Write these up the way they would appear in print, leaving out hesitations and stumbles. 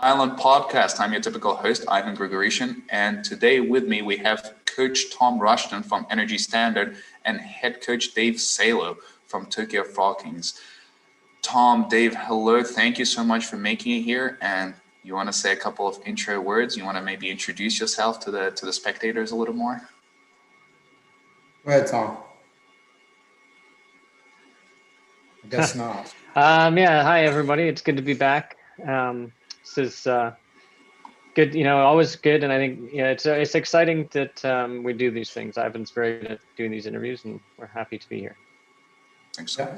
ISL Podcast. I'm your typical host, Ivan Grigorishin, and today with me we have Coach Tom Rushton from Energy Standard and Head Coach Dave Salo from Tokyo Frog Kings. Tom, Dave, hello. Thank you so much for making it here. And you want to say a couple of intro words? You want to maybe introduce yourself to the spectators a little more? Go ahead, Tom. I guess not. Hi everybody. It's good to be back. This is good, always good. And I think it's exciting that we do these things. Ivan's very good at doing these interviews, and we're happy to be here. Thanks. Yeah.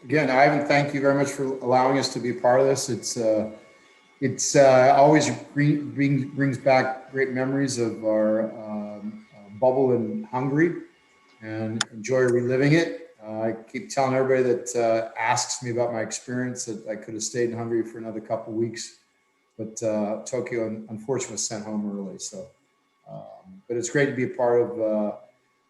Again, Ivan, thank you very much for allowing us to be part of this. It's always brings back great memories of our bubble in Hungary, and enjoy reliving it. I keep telling everybody that asks me about my experience that I could have stayed in Hungary for another couple of weeks, but Tokyo unfortunately was sent home early. So, but it's great to be a part of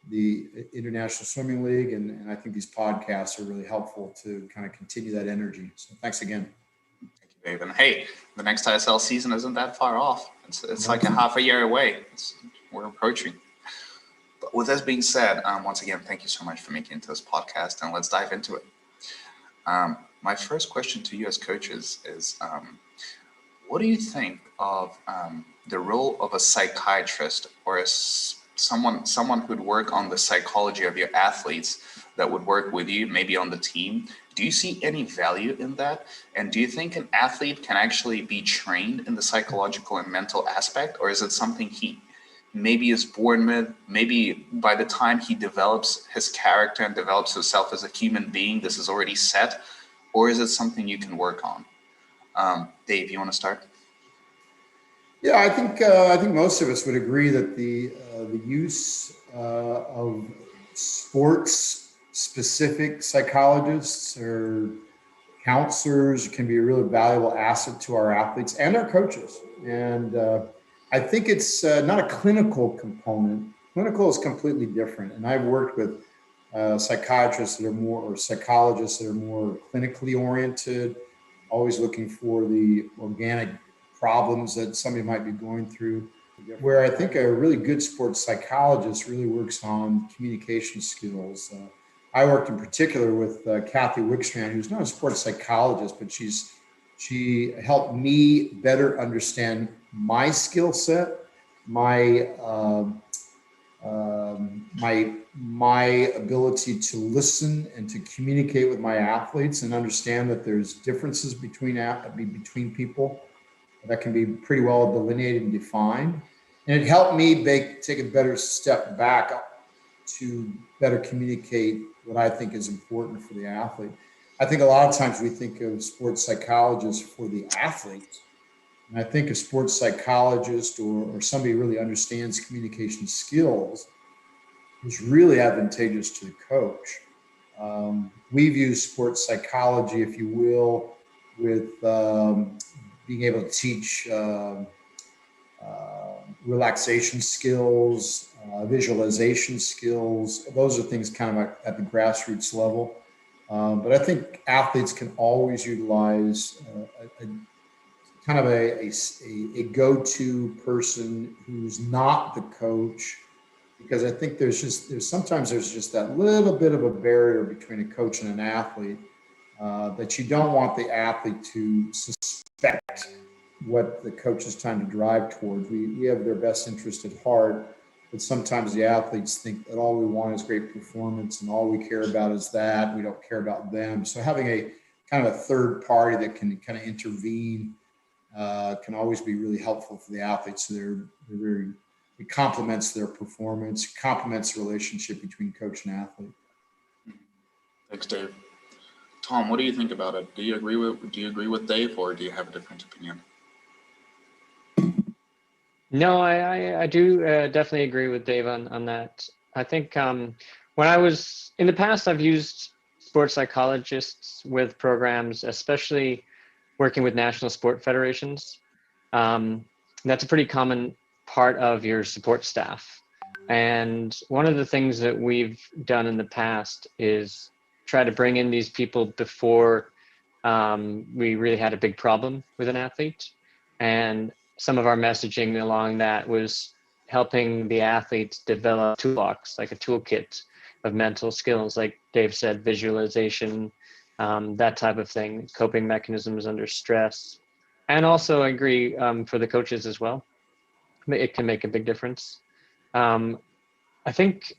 the International Swimming League, and I think these podcasts are really helpful to kind of continue that energy. So thanks again. Thank you, Dave. And hey, the next ISL season isn't that far off. It's like a half a year away. We're approaching. But with this being said, once again, thank you so much for making it to this podcast, and let's dive into it. My first question to you as coaches is, what do you think of the role of a psychiatrist or someone who'd work on the psychology of your athletes that would work with you, maybe on the team? Do you see any value in that? And do you think an athlete can actually be trained in the psychological and mental aspect, or is it something he maybe is born with? Maybe by the time he develops his character and develops himself as a human being, this is already set, or is it something you can work on? Dave, you want to start? Yeah, I think most of us would agree that the use of sports-specific psychologists or counselors can be a really valuable asset to our athletes and our coaches. And I think it's not a clinical component. Clinical is completely different. And I've worked with psychiatrists that are more, or psychologists that are more clinically oriented, always looking for the organic problems that somebody might be going through. Where I think a really good sports psychologist really works on communication skills. I worked in particular with Kathy Wickstrand, who's not a sports psychologist, but she helped me better understand my skill set, my ability to listen and to communicate with my athletes, and understand that there's differences between people that can be pretty well delineated and defined. And it helped me take a better step back to better communicate what I think is important for the athlete. I think a lot of times we think of sports psychologists for the athlete. And I think a sports psychologist or somebody who really understands communication skills is really advantageous to the coach. We've used sports psychology, if you will, with being able to teach relaxation skills, visualization skills. Those are things kind of at the grassroots level. But I think athletes can always utilize a go-to person who's not the coach, because I think there's sometimes just that little bit of a barrier between a coach and an athlete, that you don't want the athlete to suspect what the coach is trying to drive towards. We have their best interest at heart, but sometimes the athletes think that all we want is great performance and all we care about is that. We don't care about them. So having a kind of a third party that can kind of intervene can always be really helpful for the athletes. So it complements their performance, complements the relationship between coach and athlete. Thanks, Dave. Tom, what do you think about it? Do you agree with Dave, or do you have a different opinion? No, I do definitely agree with Dave on that. I think when I was in the past, I've used sports psychologists with programs, especially working with national sport federations. That's a pretty common part of your support staff. And one of the things that we've done in the past is try to bring in these people before we really had a big problem with an athlete. And some of our messaging along that was helping the athletes develop toolbox, like a toolkit of mental skills, like Dave said, visualization, that type of thing, coping mechanisms under stress. And also I agree, for the coaches as well, it can make a big difference. I think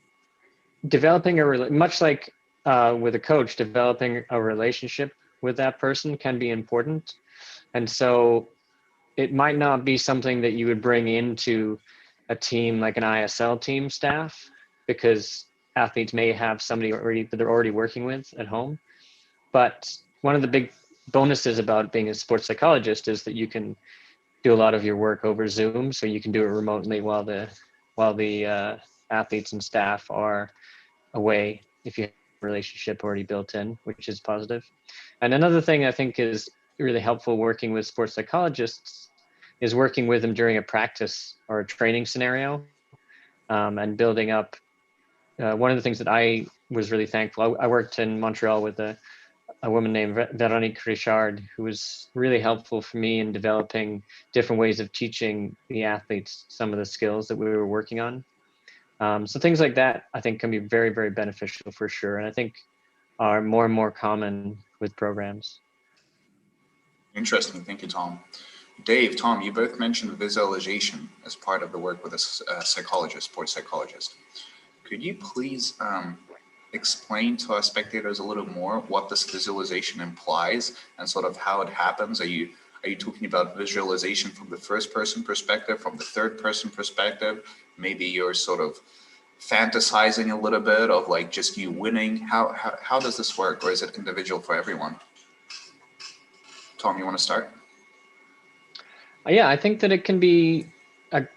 developing much like with a coach, developing a relationship with that person can be important. And so it might not be something that you would bring into a team like an ISL team staff, because athletes may have somebody already that they're already working with at home. But one of the big bonuses about being a sports psychologist is that you can do a lot of your work over Zoom, so you can do it remotely while the athletes and staff are away, if you have a relationship already built in, which is positive. And another thing I think is really helpful working with sports psychologists is working with them during a practice or a training scenario, and building up. One of the things that I was really thankful, I worked in Montreal with a woman named Veronique Richard, who was really helpful for me in developing different ways of teaching the athletes some of the skills that we were working on. So things like that, I think, can be very, very beneficial for sure. And I think are more and more common with programs. Interesting. Thank you, Tom. Dave, Tom, you both mentioned visualization as part of the work with a psychologist, sports psychologist. Could you please explain to our spectators a little more what this visualization implies and sort of how it happens? Are you talking about visualization from the first person perspective, from the third person perspective? Maybe you're sort of fantasizing a little bit of like just you winning. How does this work, or is it individual for everyone? Tom, you want to start? Yeah, I think that it can be, like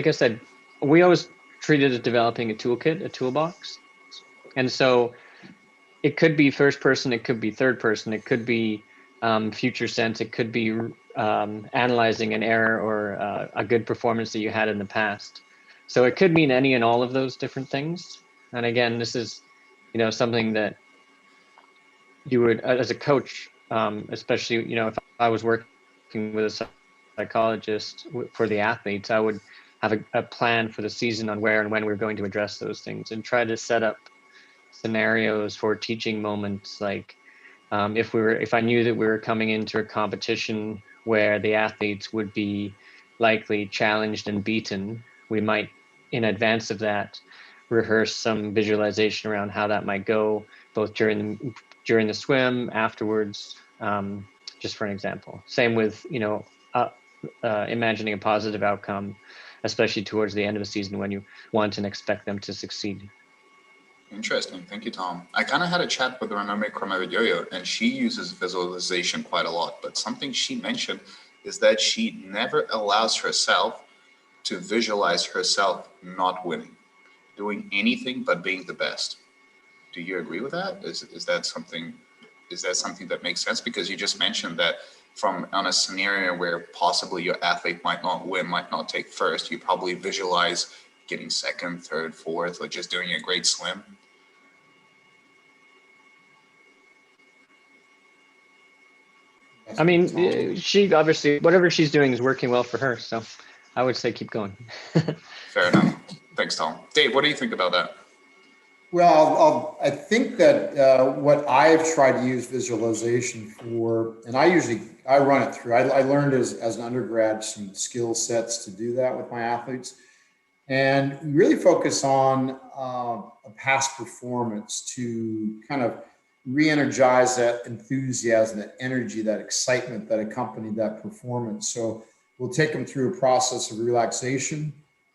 I said, we always treat it as developing a toolkit, a toolbox. And so it could be first person, it could be third person, it could be future sense, it could be analyzing an error or a good performance that you had in the past. So it could mean any and all of those different things. And again, this is, something that you would, as a coach, especially, if I was working with a psychologist for the athletes, I would have a plan for the season on where and when we're going to address those things, and try to set up scenarios for teaching moments. Like if I knew that we were coming into a competition where the athletes would be likely challenged and beaten, we might, in advance of that, rehearse some visualization around how that might go, both during the swim, afterwards, just for an example. Same with, imagining a positive outcome, especially towards the end of the season when you want and expect them to succeed. Interesting. Thank you, Tom. I kind of had a chat with Renome Kramavidyoyo, and she uses visualization quite a lot. But something she mentioned is that she never allows herself to visualize herself not winning, doing anything but being the best. Do you agree with that? Is that something that makes sense? Because you just mentioned that from on a scenario where possibly your athlete might not win, might not take first, you probably visualize getting second, third, fourth, or just doing a great swim. I mean, she obviously, whatever she's doing is working well for her. So I would say keep going. Fair enough. Thanks, Tom. Dave, what do you think about that? Well, I think that what I've tried to use visualization for, and I run it through. I learned as an undergrad some skill sets to do that with my athletes, and really focus on a past performance to kind of re-energize that enthusiasm, that energy, that excitement that accompanied that performance. So we'll take them through a process of relaxation,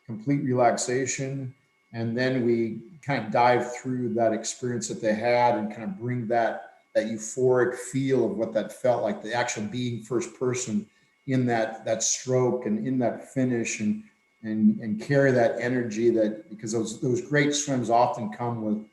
complete relaxation, and then we kind of dive through that experience that they had and kind of bring that euphoric feel of what that felt like, the actual being first person in that stroke and in that finish, and carry that energy, that because those great swims often come with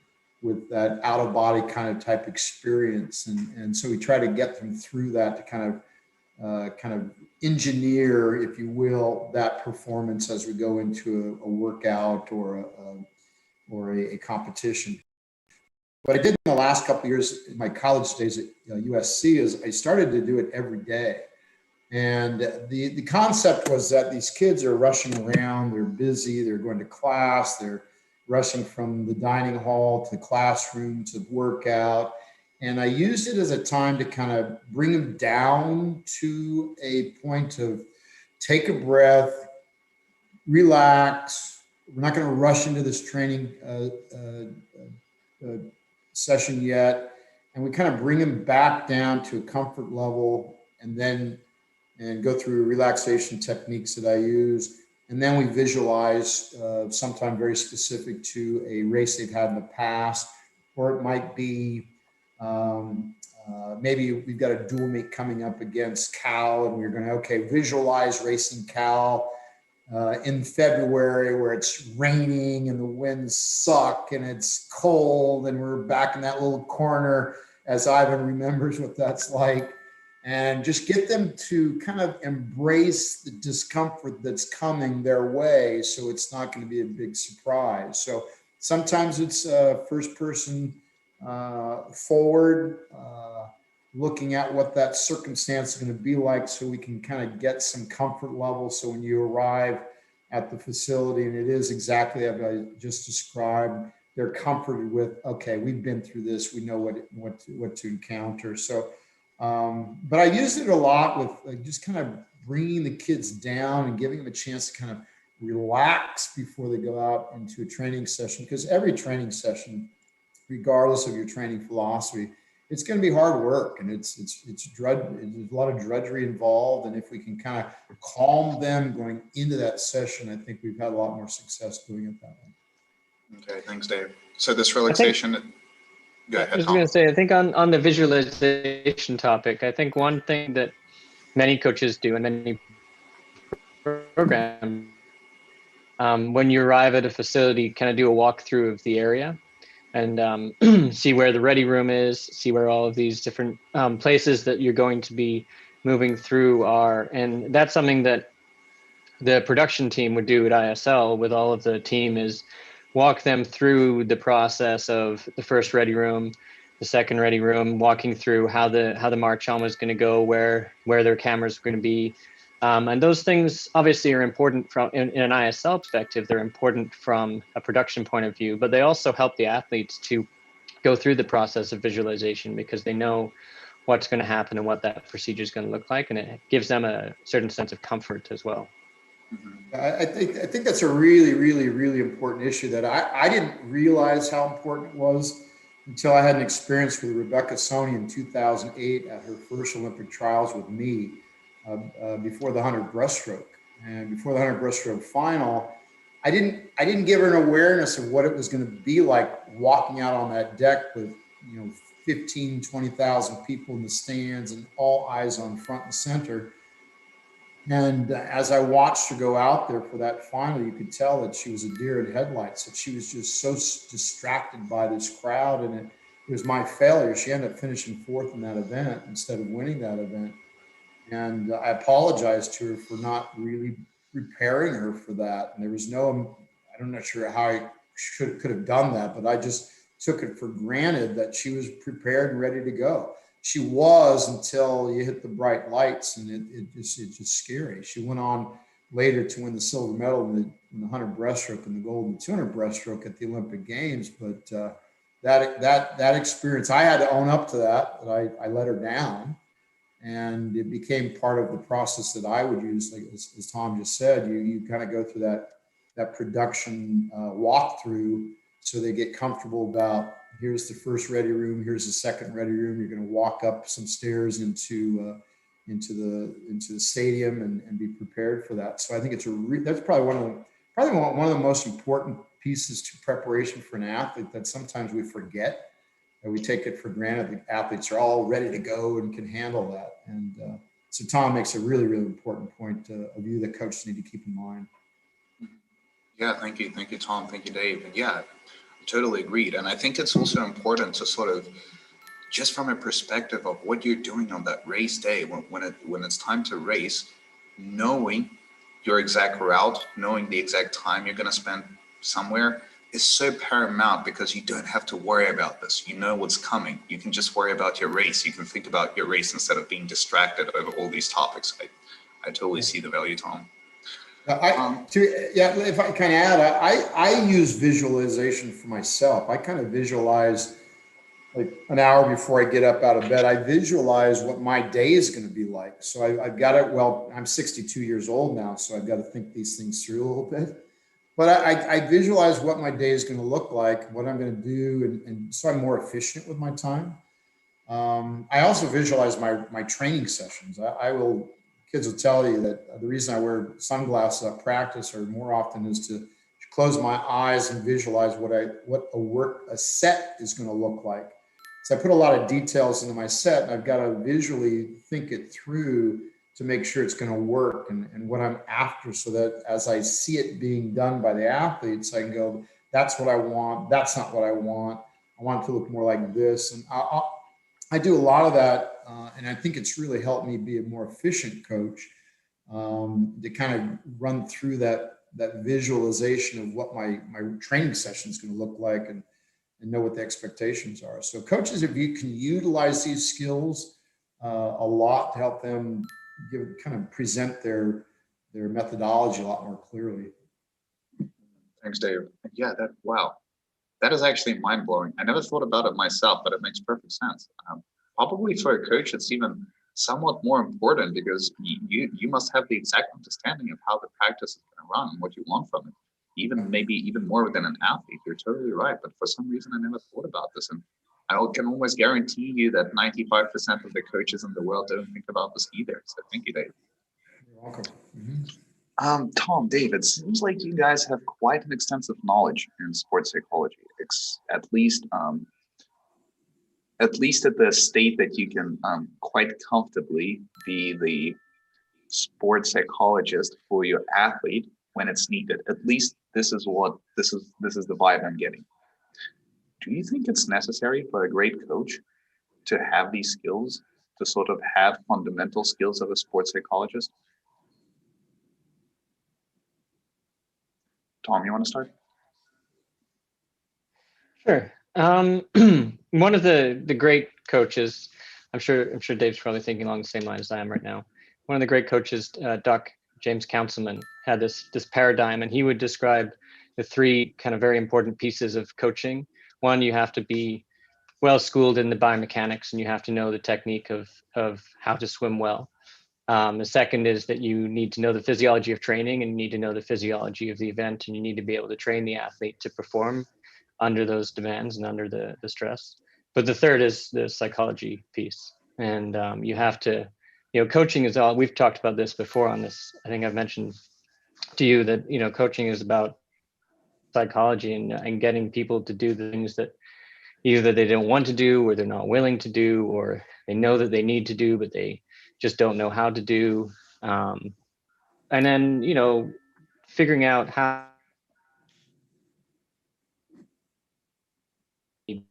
that out of body kind of type experience. And so we try to get them through that to kind of engineer, if you will, that performance as we go into a workout or a competition. What I did in the last couple of years in my college days at USC is I started to do it every day. And the concept was that these kids are rushing around, they're busy, they're going to class, they're rushing from the dining hall to the classroom to workout. And I used it as a time to kind of bring them down to a point of take a breath, relax. We're not going to rush into this training session yet. And we kind of bring them back down to a comfort level and go through relaxation techniques that I use. And then we visualize sometime very specific to a race they've had in the past, or it might be maybe we've got a dual meet coming up against Cal, and we're going to, visualize racing Cal in February where it's raining and the winds suck and it's cold and we're back in that little corner, as Ivan remembers what that's like. And just get them to kind of embrace the discomfort that's coming their way, so it's not going to be a big surprise. So sometimes it's first person forward, looking at what that circumstance is going to be like, so we can kind of get some comfort level. So when you arrive at the facility and it is exactly as I just described, they're comforted with, okay, we've been through this, we know what to encounter. So but I used it a lot with just kind of bringing the kids down and giving them a chance to kind of relax before they go out into a training session. Because every training session, regardless of your training philosophy, it's going to be hard work, and it's there's a lot of drudgery involved. And if we can kind of calm them going into that session, I think we've had a lot more success doing it that way. Okay, thanks, Dave. So this relaxation. Go ahead, I was going to say, I think on the visualization topic, I think one thing that many coaches do and many programs, when you arrive at a facility, kind of do a walkthrough of the area and see where the ready room is, see where all of these different places that you're going to be moving through are. And that's something that the production team would do at ISL with all of the team, is walk them through the process of the first ready room, the second ready room, walking through how the march on was going to go, where their cameras are going to be. And those things obviously are important from in an ISL perspective. They're important from a production point of view, but they also help the athletes to go through the process of visualization, because they know what's going to happen and what that procedure is going to look like. And it gives them a certain sense of comfort as well. I think that's a really, really, really important issue that I didn't realize how important it was until I had an experience with Rebecca Sony in 2008 at her first Olympic trials with me before the 100 breaststroke. And before the 100 breaststroke final, I didn't give her an awareness of what it was going to be like walking out on that deck with 15, 20,000 people in the stands and all eyes on front and center. And as I watched her go out there for that final, you could tell that she was a deer in headlights, that she was just so distracted by this crowd. And it was my failure. She ended up finishing fourth in that event instead of winning that event. And I apologized to her for not really preparing her for that. And there was I'm not sure how I could have done that, but I just took it for granted that she was prepared and ready to go. She was, until you hit the bright lights, and it's just scary. She went on later to win the silver medal in the 100 breaststroke and the gold in the 200 breaststroke at the Olympic Games. But that experience, I had to own up to that I let her down, and it became part of the process that I would use. Like as Tom just said, you kind of go through that production walkthrough, so they get comfortable about, here's the first ready room, here's the second ready room. You're going to walk up some stairs into the stadium and be prepared for that. So I think that's probably one of the most important pieces to preparation for an athlete that sometimes we forget, and we take it for granted. The athletes are all ready to go and can handle that. And so Tom makes a really, really important point of view that coaches need to keep in mind. Yeah, thank you, Tom. Thank you, Dave. And yeah, totally agreed. And I think it's also important to sort of, just from a perspective of what you're doing on that race day, when it's time to race, knowing your exact route, knowing the exact time you're going to spend somewhere is so paramount because you don't have to worry about this. You know what's coming. You can just worry about your race. You can think about your race instead of being distracted over all these topics. I totally see the value, Tom. If I can add, I use visualization for myself. I kind of visualize like an hour before I get up out of bed. I visualize what my day is going to be like. So I've got it. Well, I'm 62 years old now, so I've got to think these things through a little bit. But I visualize what my day is going to look like, what I'm going to do, and so I'm more efficient with my time. I also visualize my training sessions. Kids will tell you that the reason I wear sunglasses at practice or more often is to close my eyes and visualize what a set is going to look like. So I put a lot of details into my set, and I've got to visually think it through to make sure it's going to work and what I'm after, so that as I see it being done by the athletes, I can go, that's what I want. That's not what I want. I want it to look more like this. And I do a lot of that. And I think it's really helped me be a more efficient coach, to kind of run through that visualization of what my training session is going to look like and know what the expectations are. So coaches, if you can utilize these skills a lot to help them present their methodology a lot more clearly. Thanks, Dave. Yeah, that is actually mind blowing. I never thought about it myself, but it makes perfect sense. Probably for a coach, it's even somewhat more important because you must have the exact understanding of how the practice is going to run and what you want from it. Maybe even more than an athlete. You're totally right. But for some reason, I never thought about this. And I can almost guarantee you that 95% of the coaches in the world don't think about this either. So thank you, Dave. You're welcome. Mm-hmm. Tom, Dave, it seems like you guys have quite an extensive knowledge in sports psychology. At least at the state that you can quite comfortably be the sports psychologist for your athlete when it's needed. At least this is the vibe I'm getting. Do you think it's necessary for a great coach to have these skills, to sort of have fundamental skills of a sports psychologist? Tom, you want to start? Sure. One of the great coaches, I'm sure Dave's probably thinking along the same lines as I am right now. One of the great coaches, Doc James Councilman, had this paradigm, and he would describe the three kind of very important pieces of coaching. One, you have to be well schooled in the biomechanics, and you have to know the technique of how to swim well. The second is that you need to know the physiology of training, and you need to know the physiology of the event, and you need to be able to train the athlete to perform under those demands and under the stress. But the third is the psychology piece. And you have to, coaching is all, we've talked about this before on this. I think I've mentioned to you that, coaching is about psychology and getting people to do the things that either they don't want to do, or they're not willing to do, or they know that they need to do, but they just don't know how to do. And then, figuring out how the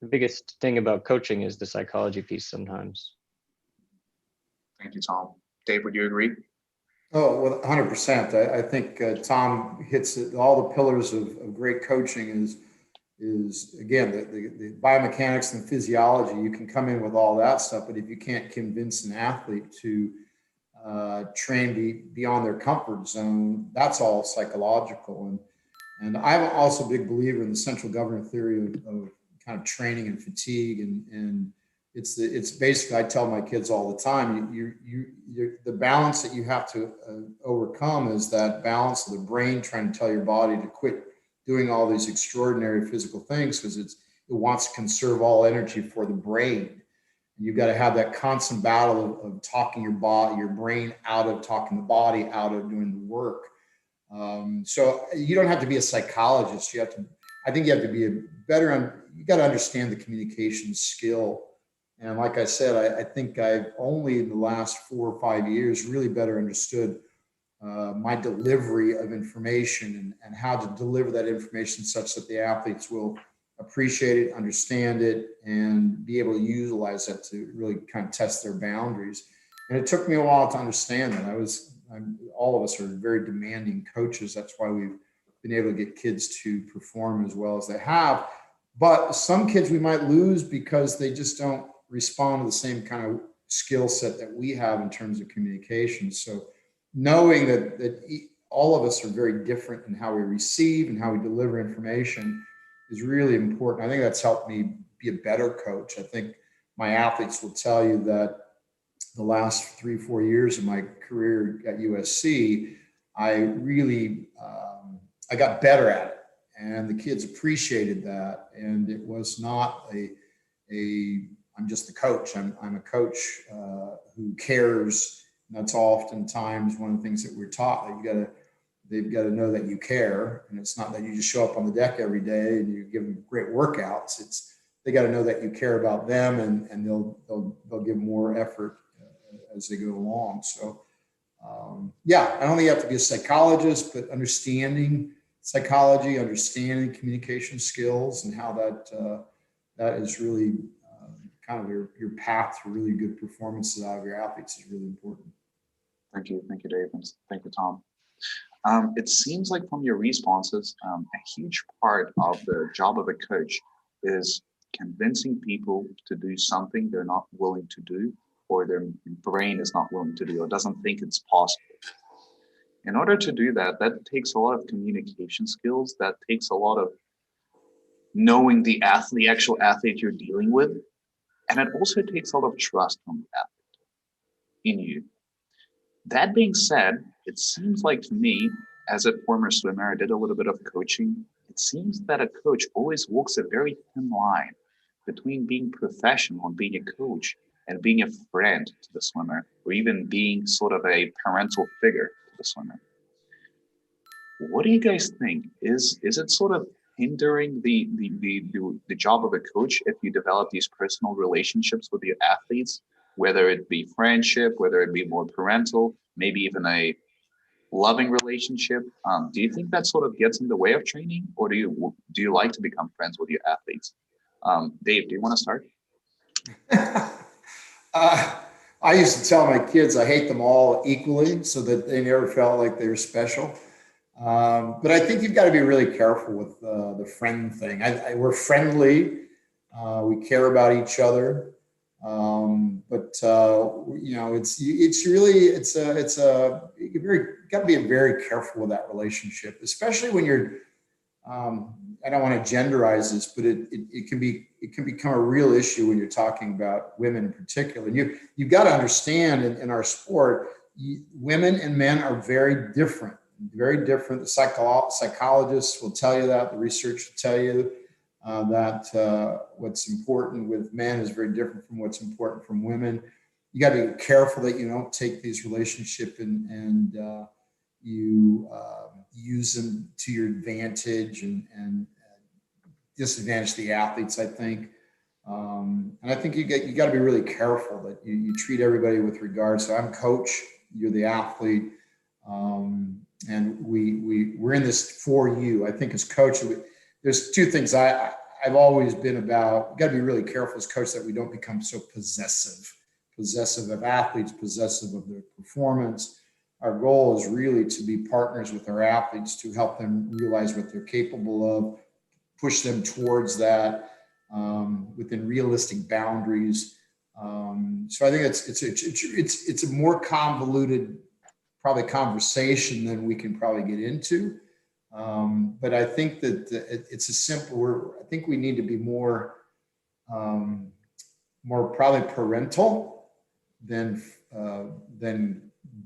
biggest thing about coaching is the psychology piece sometimes. Thank you, Tom. Dave, would you agree? Oh, well, 100%. I think Tom hits it. All the pillars of great coaching is again, the biomechanics and physiology. You can come in with all that stuff, but if you can't convince an athlete to train beyond their comfort zone, that's all psychological. And I'm also a big believer in the central governor theory of kind of training and fatigue. And it's basically, I tell my kids all the time, the balance that you have to overcome is that balance of the brain trying to tell your body to quit doing all these extraordinary physical things because it wants to conserve all energy for the brain. You've got to have that constant battle of talking your brain out of talking the body out of doing the work. So you don't have to be a psychologist. I think you have to be you got to understand the communication skill. And like I said, I think I've only in the last 4 or 5 years really better understood my delivery of information and how to deliver that information such that the athletes will appreciate it, understand it, and be able to utilize that to really kind of test their boundaries. And it took me a while to understand that. all of us are very demanding coaches. That's why we've been able to get kids to perform as well as they have. But some kids we might lose because they just don't respond to the same kind of skill set that we have in terms of communication. So knowing that all of us are very different in how we receive and how we deliver information is really important. I think that's helped me be a better coach. I think my athletes will tell you that the last 3-4 years of my career at USC, I really, I got better at it, and the kids appreciated that. And it was not I'm just the coach. I'm a coach who cares. And that's oftentimes one of the things that we're taught, that they've got to know that you care. And it's not that you just show up on the deck every day and you give them great workouts. They got to know that you care about them, and they'll give more effort as they go along. So I don't think you have to be a psychologist, but understanding psychology, understanding communication skills, and how that is really kind of your path to really good performances out of your athletes is really important. Thank you, Dave, and thank you, Tom. It seems like from your responses, a huge part of the job of a coach is convincing people to do something they're not willing to do, or their brain is not willing to do, or doesn't think it's possible. In order to do that, that takes a lot of communication skills. That takes a lot of knowing the actual athlete you're dealing with. And it also takes a lot of trust from the athlete in you. That being said, it seems like to me, as a former swimmer, I did a little bit of coaching. It seems that a coach always walks a very thin line between being professional and being a coach and being a friend to the swimmer, or even being sort of a parental figure to the swimmer. What do you guys think? Is it sort of hindering the job of a coach if you develop these personal relationships with your athletes, whether it be friendship, whether it be more parental, maybe even a loving relationship? Do you think that sort of gets in the way of training, or do you like to become friends with your athletes? Dave, do you want to start? I used to tell my kids I hate them all equally, so that they never felt like they were special. But I think you've got to be really careful with the friend thing. We're friendly. We care about each other. But you got to be very careful with that relationship, especially when you're, I don't want to genderize this, but it can become a real issue when you're talking about women in particular. And you've got to understand in our sport, women and men are very different. Very different. The psychologists will tell you that. The research will tell you that what's important with men is very different from what's important from women. You got to be careful that you don't take these relationships and you use them to your advantage and disadvantage the athletes, I think. And I think you got to be really careful that you treat everybody with regard. So I'm coach, you're the athlete. And we're in this for you. I think as coach, there's two things I've always been about. You got to be really careful as coach that we don't become so possessive of athletes, possessive of their performance. Our goal is really to be partners with our athletes to help them realize what they're capable of, push them towards that within realistic boundaries. So I think it's a more convoluted probably conversation than we can probably get into. But I think that it's a simple, I think we need to be more probably parental than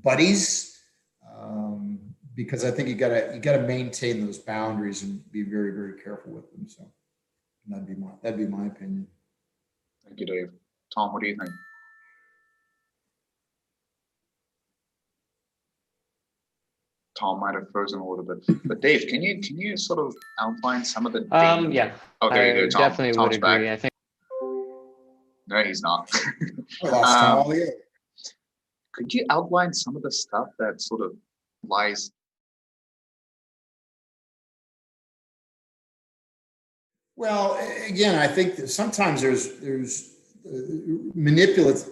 buddies. Because I think you gotta maintain those boundaries and be very, very careful with them. So that'd be my opinion. Thank you, Dave. Tom, what do you think? Tom might have frozen a little bit, but Dave, can you sort of outline some of the? Yeah. Oh, there you go, Tom. Definitely Tom's would agree. back. I think. No, he's not. Could you outline some of the stuff that sort of lies? Well, again, I think that sometimes there's being manipulative.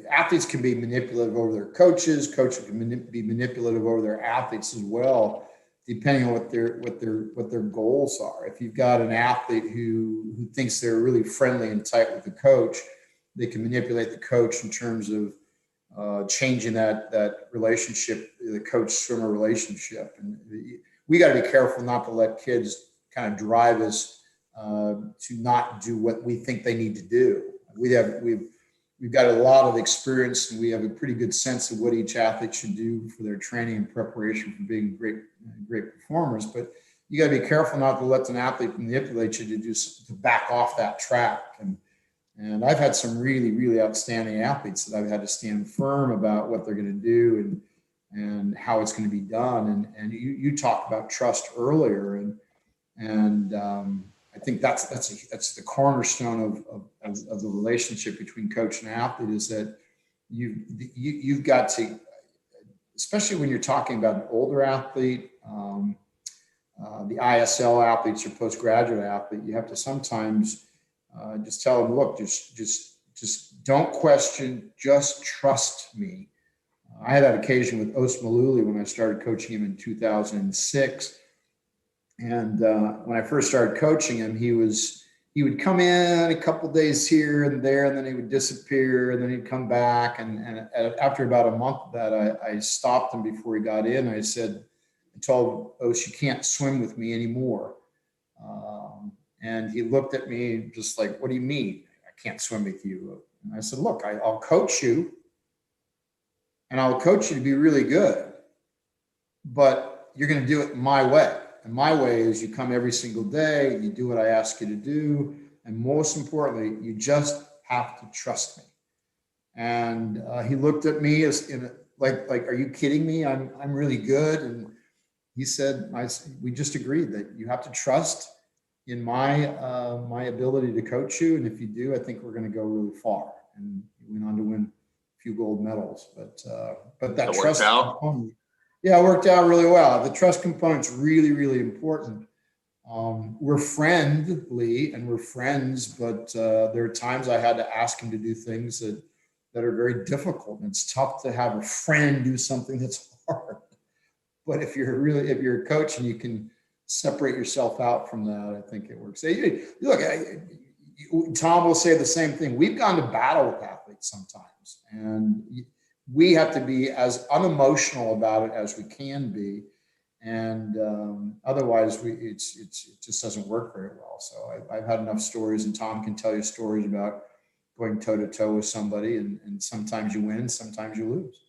athletes can be manipulative over their coaches. Coaches can be manipulative over their athletes as well, depending on what their goals are. If you've got an athlete who thinks they're really friendly and tight with the coach, they can manipulate the coach in terms of changing that relationship, the coach-swimmer relationship. And we got to be careful not to let kids kind of drive us to not do what we think they need to do. We've got a lot of experience, and we have a pretty good sense of what each athlete should do for their training and preparation for being great performers. But you got to be careful not to let an athlete manipulate you to back off that track. And I've had some really, really outstanding athletes that I've had to stand firm about what they're going to do and how it's going to be done. And you talked about trust earlier, and I think that's the cornerstone of the relationship between coach and athlete, is that you've got to, especially when you're talking about an older athlete, the ISL athletes or postgraduate athlete, you have to sometimes just tell them, look, just don't question, just trust me. I had that occasion with Os Maluli when I started coaching him in 2006. And when I first started coaching him, he would come in a couple days here and there, and then he would disappear, and then he'd come back. And after about a month of that, I stopped him before he got in. I told Os, you can't swim with me anymore. And he looked at me just like, what do you mean? I can't swim with you. And I said, look, I'll coach you, and I'll coach you to be really good, but you're going to do it my way. And my way is you come every single day, you do what I ask you to do, and most importantly, you just have to trust me. And he looked at me like, are you kidding me? I'm really good. And he said, we just agreed that you have to trust in my ability to coach you, and if you do, I think we're going to go really far. And he went on to win a few gold medals. But that trust component, it worked out really well. The trust component's really, really important. We're friendly and we're friends, but there are times I had to ask him to do things that are very difficult. And it's tough to have a friend do something that's hard. But if you're a coach and you can separate yourself out from that, I think it works. Look, Tom will say the same thing. We've gone to battle with athletes sometimes, and we have to be as unemotional about it as we can be. And otherwise, it just doesn't work very well. So I've had enough stories, and Tom can tell you stories about going toe to toe with somebody, and sometimes you win, sometimes you lose.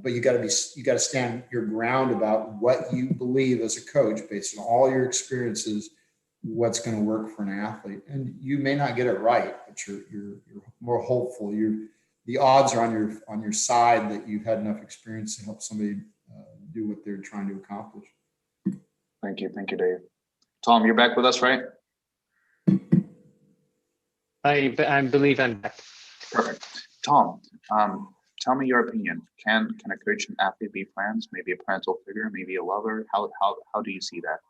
But you got to stand your ground about what you believe as a coach based on all your experiences, what's going to work for an athlete. And you may not get it right, but you're more hopeful. The odds are on your side that you've had enough experience to help somebody do what they're trying to accomplish. Thank you, Dave. Tom, you're back with us, right? I believe I'm back. Perfect. Tom, tell me your opinion. Can a coach and athlete be friends? Maybe a parental figure, maybe a lover. How do you see that?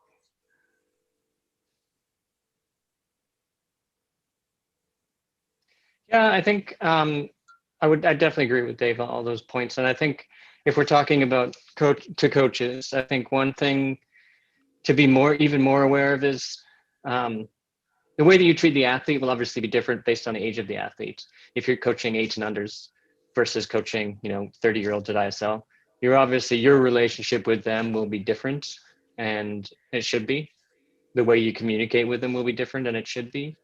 Yeah, I think I definitely agree with Dave on all those points. And I think if we're talking about coaches, I think one thing to be even more aware of is the way that you treat the athlete will obviously be different based on the age of the athlete. If you're coaching 8s and unders versus coaching, 30-year-olds at ISL, your relationship with them will be different, and it should be. The way you communicate with them will be different, and it should be.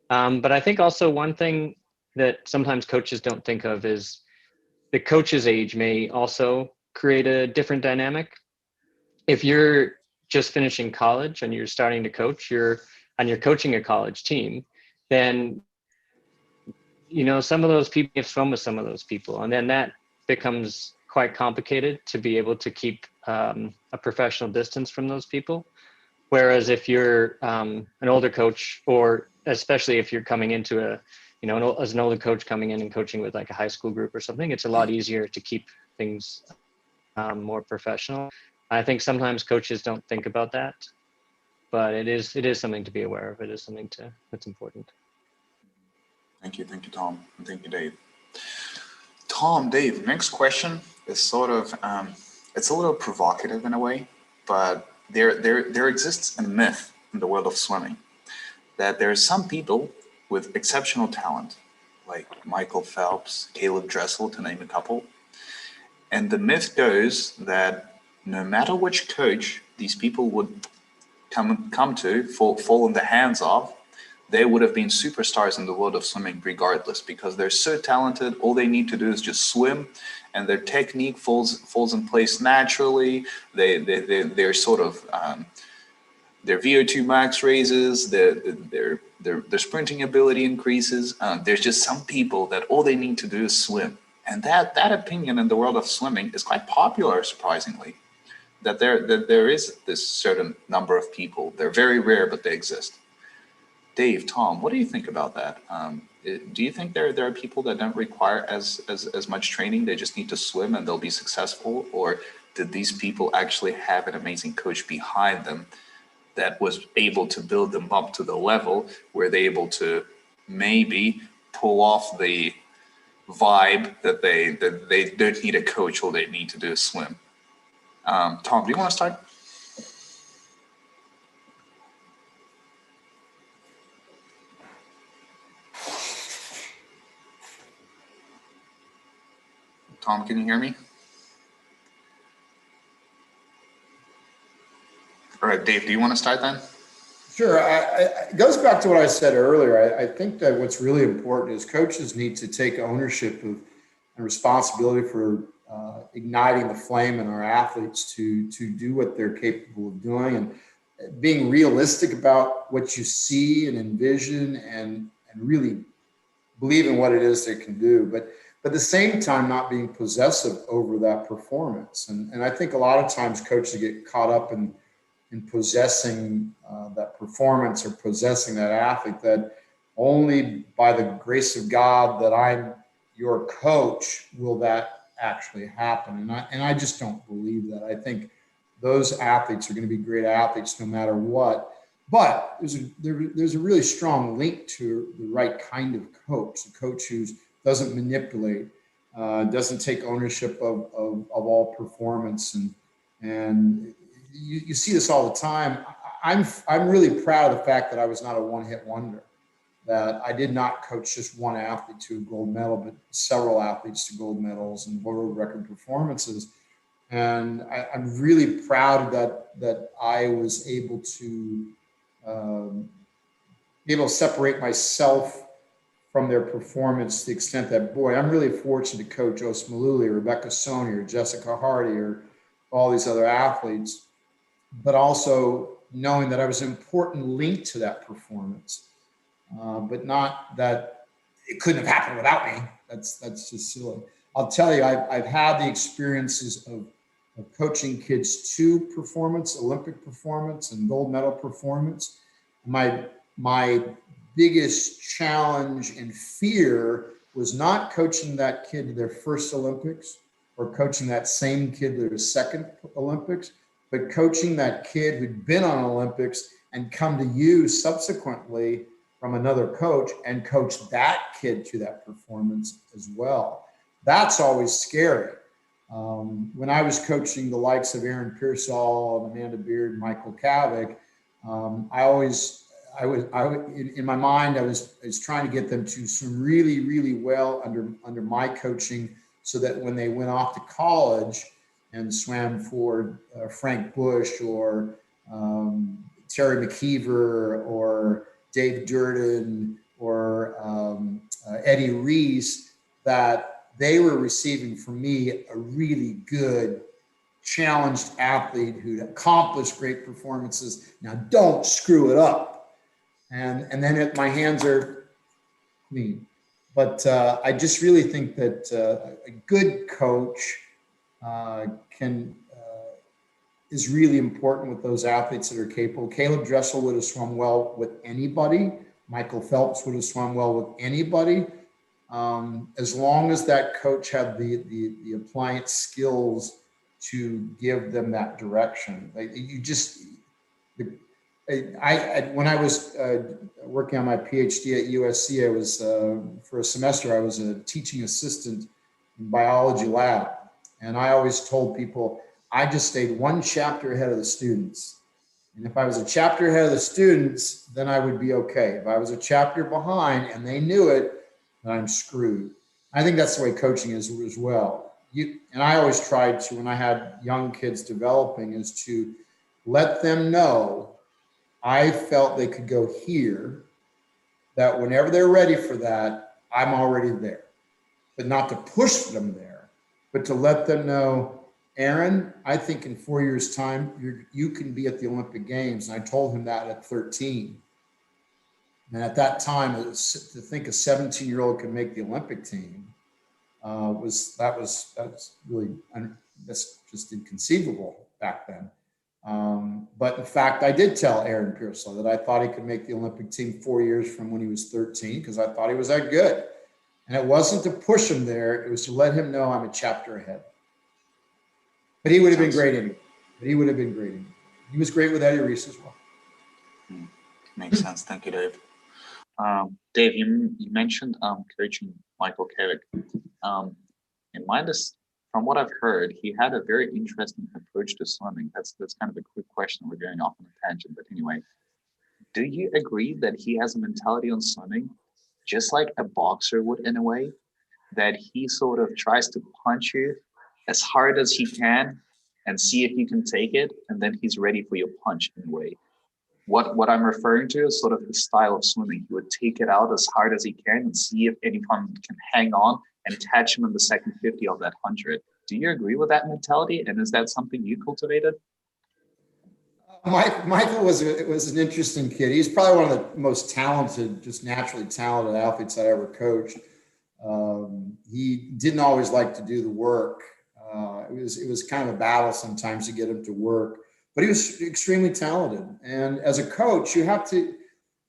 But I think also one thing that sometimes coaches don't think of is the coach's age may also create a different dynamic. If you're just finishing college and you're starting to coach, you're coaching a college team, then some of those people have swum with some of those people, and then that becomes quite complicated to be able to keep a professional distance from those people. Whereas if you're an older coach, or especially if you're coming into as an older coach coming in and coaching with like a high school group or something, it's a lot easier to keep things more professional. I think sometimes coaches don't think about that, but it is something to be aware of. It is something that's important. Thank you, Tom, and thank you, Dave. Tom, Dave, next question is sort of, it's a little provocative in a way, but there exists a myth in the world of swimming that there are some people with exceptional talent, like Michael Phelps, Caleb Dressel, to name a couple. And the myth goes that no matter which coach these people would come to, fall in the hands of, they would have been superstars in the world of swimming regardless, because they're so talented. All they need to do is just swim, and their technique falls in place naturally. They're sort of their VO2 max raises, their sprinting ability increases. There's just some people that all they need to do is swim, and that opinion in the world of swimming is quite popular, surprisingly. That there is this certain number of people. They're very rare, but they exist. Dave, Tom, what do you think about that? Do you think there are people that don't require as much training? They just need to swim and they'll be successful? Or did these people actually have an amazing coach behind them that was able to build them up to the level where they're able to maybe pull off the vibe that they don't need a coach, all they need to do is swim? Tom, do you want to start? Tom, can you hear me? All right, Dave, do you want to start then? Sure. It goes back to what I said earlier. I think that what's really important is coaches need to take ownership of and responsibility for igniting the flame in our athletes to do what they're capable of doing, and being realistic about what you see and envision, and really believe in what it is they can do. But at the same time, not being possessive over that performance. And I think a lot of times coaches get caught up in possessing that performance or possessing that athlete, that only by the grace of God that I'm your coach will that actually happen. And I just don't believe that. I think those athletes are going to be great athletes no matter what. But there's a really strong link to the right kind of coach, a coach who doesn't manipulate, doesn't take ownership of all performance, and you see this all the time. I'm really proud of the fact that I was not a one-hit wonder, that I did not coach just one athlete to a gold medal, but several athletes to gold medals and world record performances. And I'm really proud that I was able to be able to separate myself from their performance to the extent that, boy, I'm really fortunate to coach Os Maluli, or Rebecca Soni, or Jessica Hardy, or all these other athletes, but also knowing that I was an important link to that performance, but not that it couldn't have happened without me. That's just silly. I'll tell you, I've had the experiences of coaching kids to performance, Olympic performance, and gold medal performance. My biggest challenge and fear was not coaching that kid to their first Olympics or coaching that same kid to their second Olympics, but coaching that kid who'd been on Olympics and come to you subsequently from another coach and coach that kid to that performance as well. That's always scary. When I was coaching the likes of Aaron Pearsall, Amanda Beard, Michael Kavik, in my mind, I was trying to get them to swim really, really well under my coaching, so that when they went off to college and swam for Frank Bush or Terry McKeever or Dave Durden or Eddie Reese, that they were receiving from me a really good, challenged athlete who'd accomplished great performances. Now, don't screw it up. And then my hands are clean. But I just really think that a good coach is really important with those athletes that are capable. Caleb Dressel would have swum well with anybody. Michael Phelps would have swum well with anybody. As long as that coach had the appliance skills to give them that direction. When I was working on my PhD at USC, I was for a semester I was a teaching assistant in biology lab, and I always told people I just stayed one chapter ahead of the students. And if I was a chapter ahead of the students, then I would be okay. If I was a chapter behind and they knew it, then I'm screwed. I think that's the way coaching is as well. And I always tried to, when I had young kids developing, is to let them know I felt they could go here, that whenever they're ready for that, I'm already there. But not to push them there, but to let them know, Aaron, I think in 4 years' time, you can be at the Olympic Games. And I told him that at 13. And at that time, to think a 17-year-old could make the Olympic team that's just inconceivable back then. But in fact, I did tell Aaron Pearsall that I thought he could make the Olympic team 4 years from when he was 13, because I thought he was that good. And it wasn't to push him there. It was to let him know I'm a chapter ahead. But he would have been great anyway. He was great with Eddie Reese as well. Makes sense. Thank you, Dave. Dave, you mentioned coaching Michael Kevick. From what I've heard, he had a very interesting approach to swimming. That's kind of a quick question. We're going off on a tangent, but anyway, do you agree that he has a mentality on swimming, just like a boxer would in a way, that he sort of tries to punch you as hard as he can and see if you can take it, and then he's ready for your punch in a way? What I'm referring to is sort of his style of swimming. He would take it out as hard as he can and see if anyone can hang on and catch him in the second 50 of that 100. Do you agree with that mentality? And is that something you cultivated? Michael was an interesting kid. He's probably one of the most talented, just naturally talented athletes I ever coached. He didn't always like to do the work. It was kind of a battle sometimes to get him to work, but he was extremely talented. And as a coach, you have to,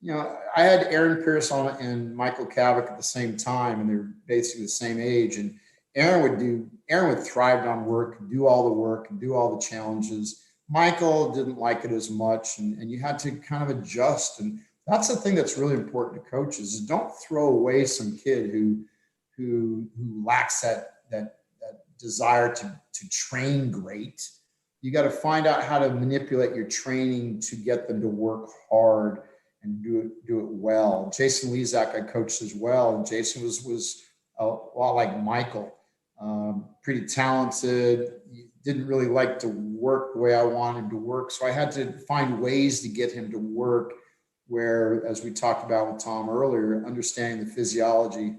I had Aaron Pearsall and Michael Kevick at the same time, and they were basically the same age. And Aaron would thrive on work, do all the work, and do all the challenges. Michael didn't like it as much, and you had to kind of adjust. And that's the thing that's really important to coaches, is don't throw away some kid who lacks that desire to train great. You got to find out how to manipulate your training to get them to work hard and do it well. Jason Lezak I coached as well, and Jason was a lot like Michael, pretty talented. He didn't really like to work the way I wanted him to work, so I had to find ways to get him to work where, as we talked about with Tom earlier, understanding the physiology,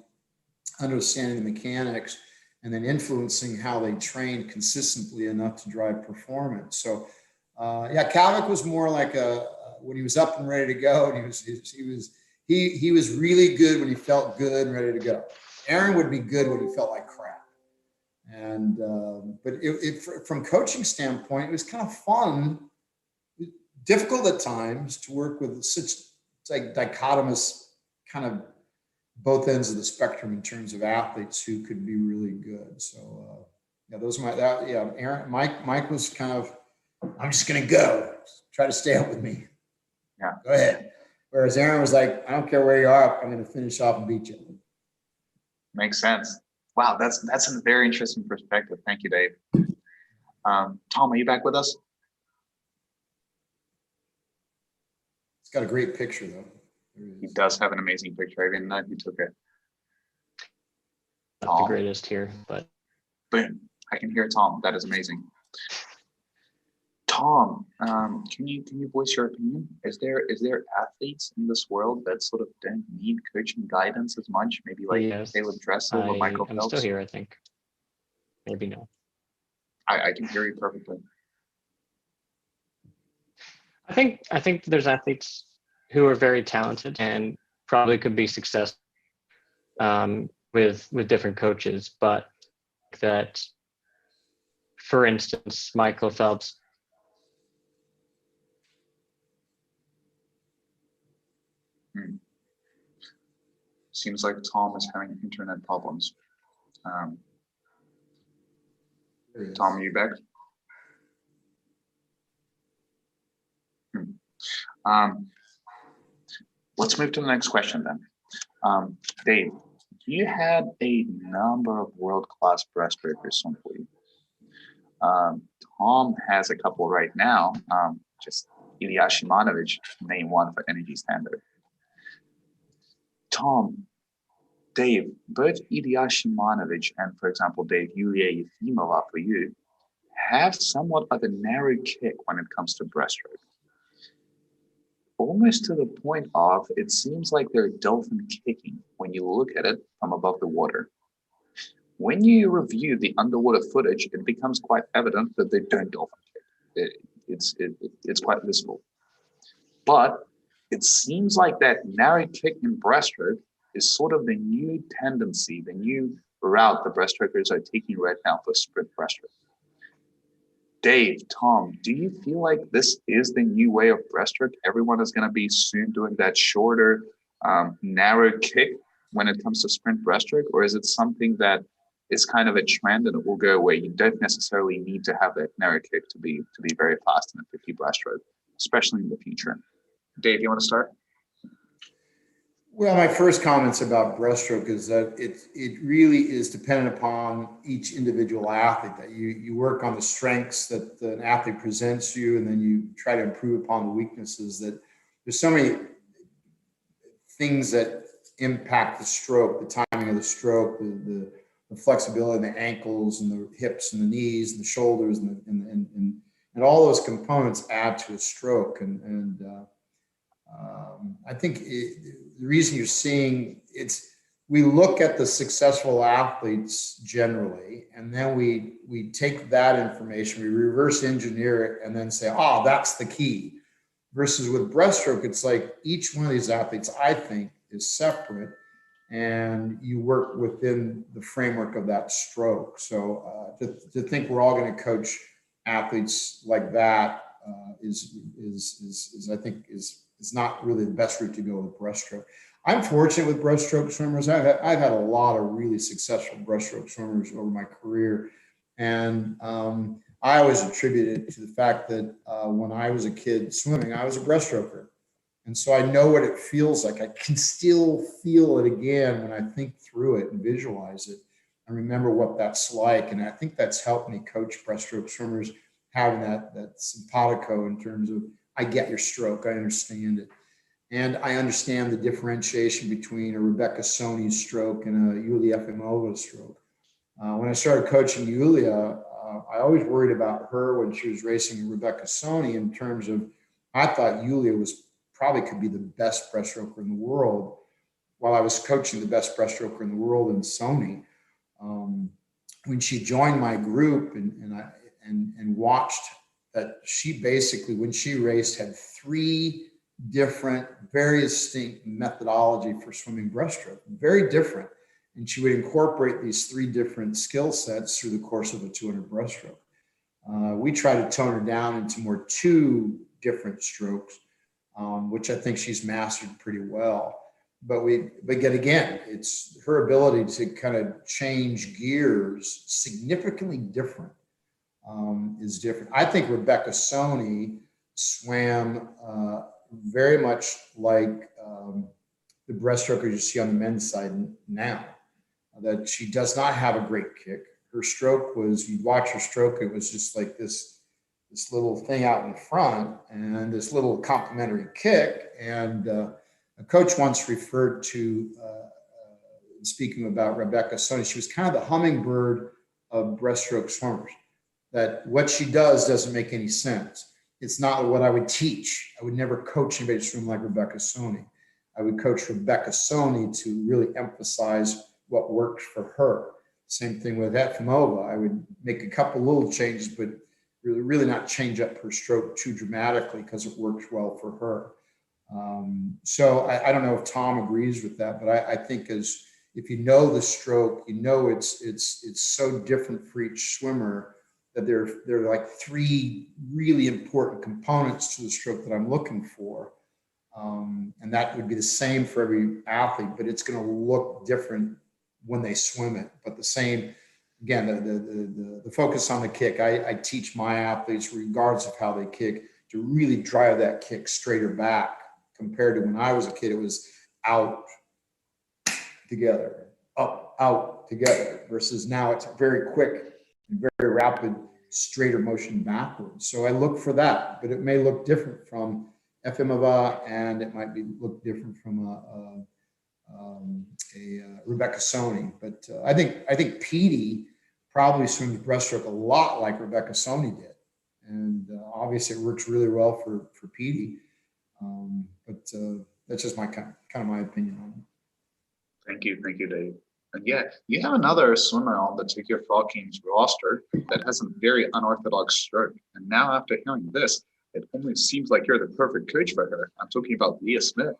understanding the mechanics, and then influencing how they train consistently enough to drive performance. So, Kevick was more like when he was up and ready to go, and he was really good when he felt good and ready to go. Aaron would be good when he felt like crap. And but from coaching standpoint, it was kind of fun, difficult at times to work with such like dichotomous kind of both ends of the spectrum in terms of athletes who could be really good. So Aaron, Mike was kind of, I'm just going to go, try to stay up with me. Yeah. Go ahead. Whereas Aaron was like, I don't care where you are, I'm going to finish off and beat you. Makes sense. Wow, that's a very interesting perspective. Thank you, Dave. Tom, are you back with us? It's got a great picture, though. He does have an amazing picture. I didn't know he took it. Not the greatest here, but boom, I can hear Tom. That is amazing. Tom, can you voice your opinion? Is there athletes in this world that sort of don't need coaching guidance as much? Maybe like Caleb Dressel or Michael Phelps? I'm still here, I think. Maybe no. I can hear you perfectly. I think there's athletes who are very talented and probably could be successful with different coaches, but that, for instance, Michael Phelps. Seems like Tom is having internet problems. Tom, are you back? Let's move to the next question then. Dave, you had a number of world-class breaststrokers swim for you. Tom has a couple right now. Just Ilya Shimonovich, name one for Energy Standard. Tom, Dave, both Ilya Shimonovich and, for example, Dave, Yulia Yefimova for you, have somewhat of a narrow kick when it comes to breaststroke. Almost to the point of, it seems like they're dolphin kicking when you look at it from above the water. When you review the underwater footage, it becomes quite evident that they don't dolphin kick. It's quite visible. But it seems like that narrow kick in breaststroke is sort of the new tendency, the new route the breaststrokers are taking right now for sprint breaststroke. Dave, Tom, do you feel like this is the new way of breaststroke? Everyone is going to be soon doing that shorter, narrow kick when it comes to sprint breaststroke, or is it something that is kind of a trend and it will go away? You don't necessarily need to have that narrow kick to be very fast in a 50 breaststroke, especially in the future. Dave, you want to start? Well, my first comments about breaststroke is that it really is dependent upon each individual athlete, that you work on the strengths that an athlete presents you, and then you try to improve upon the weaknesses. That there's so many things that impact the stroke, the timing of the stroke, the flexibility in the ankles and the hips and the knees and the shoulders and all those components add to a stroke. I think the reason you're seeing we look at the successful athletes generally, and then we take that information, we reverse engineer it, and then say, oh, that's the key. Versus with breaststroke, it's like each one of these athletes, I think, is separate, and you work within the framework of that stroke. So to think we're all going to coach athletes like that is I think is not really the best route to go with breaststroke. I'm fortunate with breaststroke swimmers. I've had a lot of really successful breaststroke swimmers over my career, and I always attribute it to the fact that when I was a kid swimming, I was a breaststroker. And so I know what it feels like. I can still feel it again when I think through it and visualize it and remember what that's like. And I think that's helped me coach breaststroke swimmers, having that simpatico in terms of, I get your stroke, I understand it. And I understand the differentiation between a Rebecca Soni stroke and a Yulia Yefimova stroke. When I started coaching Yulia, I always worried about her when she was racing Rebecca Soni in terms of, I thought Yulia probably could be the best breaststroker in the world, while I was coaching the best breaststroker in the world in Sony. When she joined my group and watched that, she basically, when she raced, had 3 different, very distinct methodology for swimming breaststroke, very different. And she would incorporate these 3 different skill sets through the course of a 200 breaststroke. We try to tone her down into more 2 different strokes, which I think she's mastered pretty well. But again, it's her ability to kind of change gears significantly different, is different. I think Rebecca Soni swam very much like the breaststrokers you see on the men's side now, that she does not have a great kick. Her stroke was, you'd watch her stroke, it was just like this little thing out in front and this little complementary kick. And a coach once referred to, speaking about Rebecca Soni, she was kind of the hummingbird of breaststroke swimmers, that what she does doesn't make any sense. It's not what I would teach. I would never coach anybody to swim like Rebecca Soni. I would coach Rebecca Soni to really emphasize what worked for her. Same thing with Yefimova. I would make a couple little changes, but really not change up her stroke too dramatically because it works well for her. So I don't know if Tom agrees with that, but I think if you know the stroke, you know it's so different for each swimmer that there are like 3 really important components to the stroke that I'm looking for. And that would be the same for every athlete, but it's going to look different when they swim it. But the same, again, the focus on the kick. I teach my athletes, regardless of how they kick, to really drive that kick straighter back, compared to when I was a kid, it was out, together, up, out, together, versus now it's very quick and very rapid, straighter motion backwards. So I look for that, but it may look different from FMava, and it might look different from a Rebecca Sony. But I think Petey probably swims breaststroke a lot like Rebecca Sony did, and obviously it works really well for Petey. But that's just my kind of my opinion on it. Thank you, Dave. And yeah, you have another swimmer on the Take Your Frog Kings roster that has a very unorthodox stroke. And now, after hearing this, it almost seems like you're the perfect coach for her. I'm talking about Leah Smith.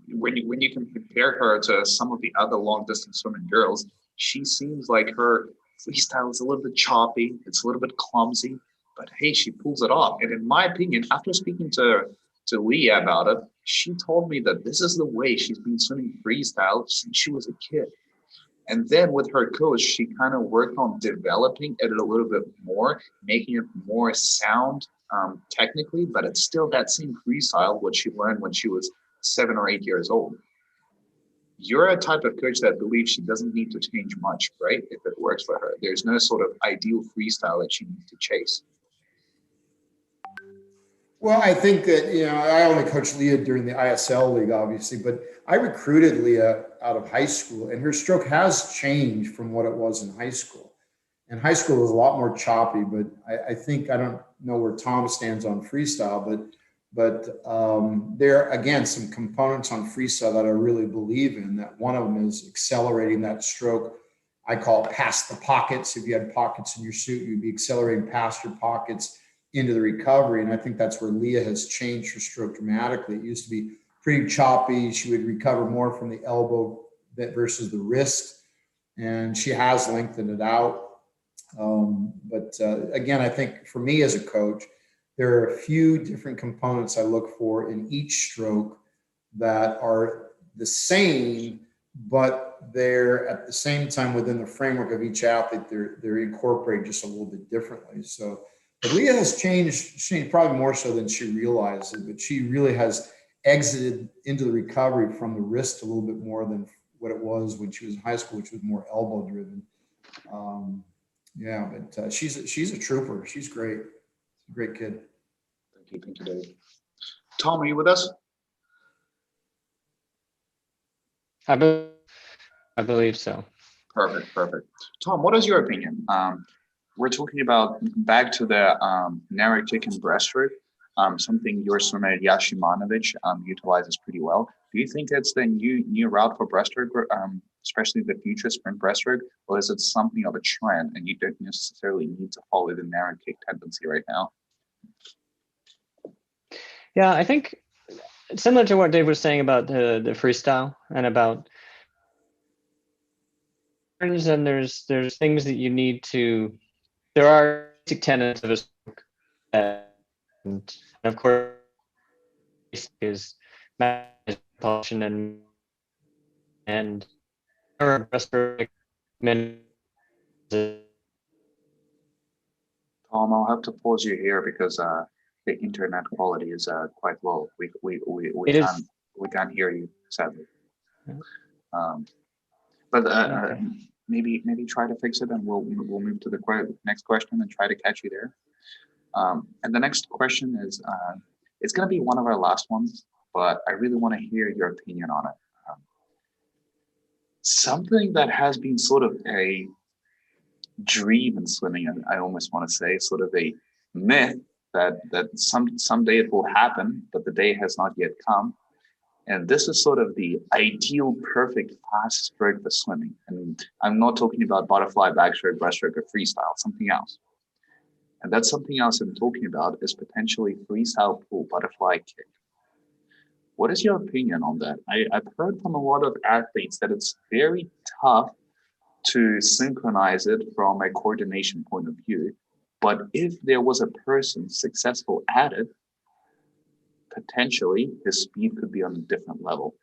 When you can compare her to some of the other long distance swimming girls, she seems like her freestyle is a little bit choppy, it's a little bit clumsy, but hey, she pulls it off. And in my opinion, after speaking to Leah about it, she told me that this is the way she's been swimming freestyle since she was a kid. And then with her coach, she kind of worked on developing it a little bit more, making it more sound technically, but it's still that same freestyle, what she learned when she was 7 or 8 years old. You're a type of coach that believes she doesn't need to change much, right? If it works for her. There's no sort of ideal freestyle that she needs to chase. Well, I think that, I only coached Leah during the ISL league, obviously, but I recruited Leah out of high school, and her stroke has changed from what it was in high school. And high school was a lot more choppy, but I think, I don't know where Tom stands on freestyle, but there are, again, some components on freestyle that I really believe in. That one of them is accelerating that stroke. I call it past the pockets. If you had pockets in your suit, you'd be accelerating past your pockets into the recovery. And I think that's where Leah has changed her stroke dramatically. It used to be pretty choppy. She would recover more from the elbow versus the wrist, and she has lengthened it out. But again, I think for me as a coach, there are a few different components I look for in each stroke that are the same, but they're at the same time within the framework of each athlete, they're incorporated just a little bit differently. So, but Leah has changed probably more so than she realizes, but she really has exited into the recovery from the wrist a little bit more than what it was when she was in high school, which was more elbow driven. But she's a trooper. She's great. She's a great kid. Thank you, Dave. Tom, are you with us? I believe so. Perfect. Tom, what is your opinion? We're talking about back to the narrow kick and breaststroke, something your swimmer Yashimanovic utilizes pretty well. Do you think it's the new route for breaststroke, especially the future sprint breaststroke, or is it something of a trend and you don't necessarily need to follow the narrow kick tendency right now? Yeah, I think similar to what Dave was saying about the freestyle and about, and there's things that you need to. There are basic tenets of a stroke, and of course, is manipulation and breaststroke. Tom, I'll have to pause you here because the internet quality is quite low. We can't hear you, sadly. Okay. Maybe try to fix it, and we'll move to the next question and try to catch you there. And the next question is, it's going to be one of our last ones, but I really want to hear your opinion on it. Something that has been sort of a dream in swimming, and I almost want to say sort of a myth that someday it will happen, but the day has not yet come. And this is sort of the ideal, perfect, fast stroke for swimming. And I'm not talking about butterfly, backstroke, breaststroke, or freestyle, something else. And that's something else I'm talking about is potentially freestyle pull, butterfly kick. What is your opinion on that? I've heard from a lot of athletes that it's very tough to synchronize it from a coordination point of view. But if there was a person successful at it, potentially his speed could be on a different level.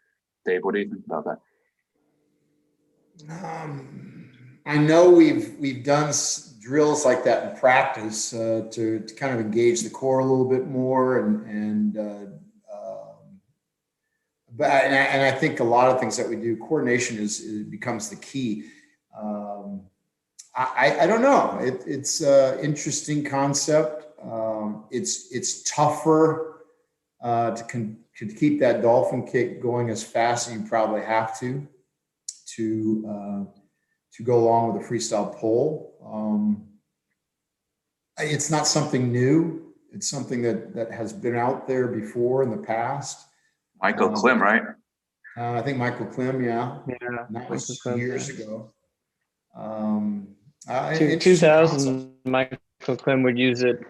Dave, what do you think about that? I know we've done drills like that in practice to kind of engage the core a little bit more, and I think a lot of things that we do, coordination becomes the key. I don't know. It's an interesting concept. It's tougher to keep that dolphin kick going as fast as you probably have to go along with the freestyle pole. It's not something new. It's something that has been out there before in the past. Michael Klim, right? I think Michael Klim, yeah. Yeah, that was Klim, years yeah. ago. 2000, Michael Klim would use it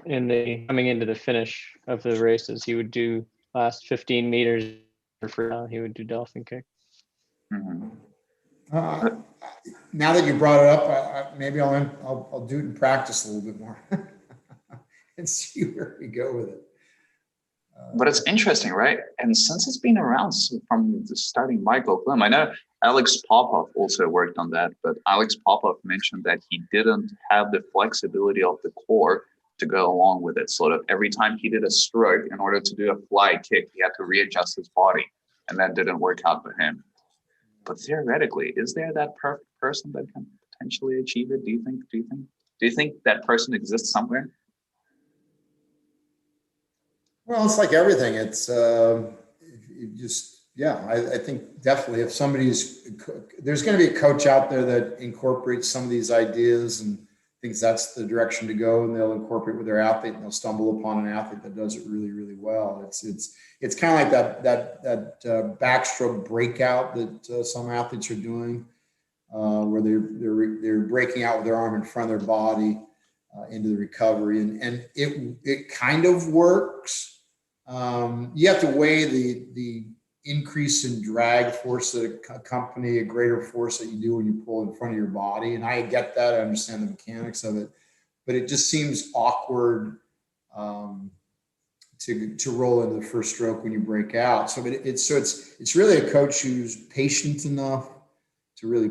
coming into the finish of the races. He would do last 15 meters he would do dolphin kick. Mm-hmm. Now that you brought it up, maybe I'll do it in practice a little bit more and see where we go with it. But it's interesting, right? And since it's been around from the starting Michael Klim, I know Alex Popov also worked on that, but Alex Popov mentioned that he didn't have the flexibility of the core to go along with it. Sort of every time he did a stroke, in order to do a fly kick, he had to readjust his body, and that didn't work out for him. But theoretically, is there that perfect person that can potentially achieve it? Do you think that person exists somewhere? Well, it's like everything. It's I think definitely if there's going to be a coach out there that incorporates some of these ideas and thinks that's the direction to go, and they'll incorporate with their athlete, and they'll stumble upon an athlete that does it really, really well. It's kind of like that backstroke breakout that some athletes are doing, where they're breaking out with their arm in front of their body into the recovery, and it kind of works. You have to weigh the increase in drag force that accompany a greater force that you do when you pull in front of your body. And I get that. I understand the mechanics of it, but it just seems awkward to roll into the first stroke when you break out. So it's really a coach who's patient enough to really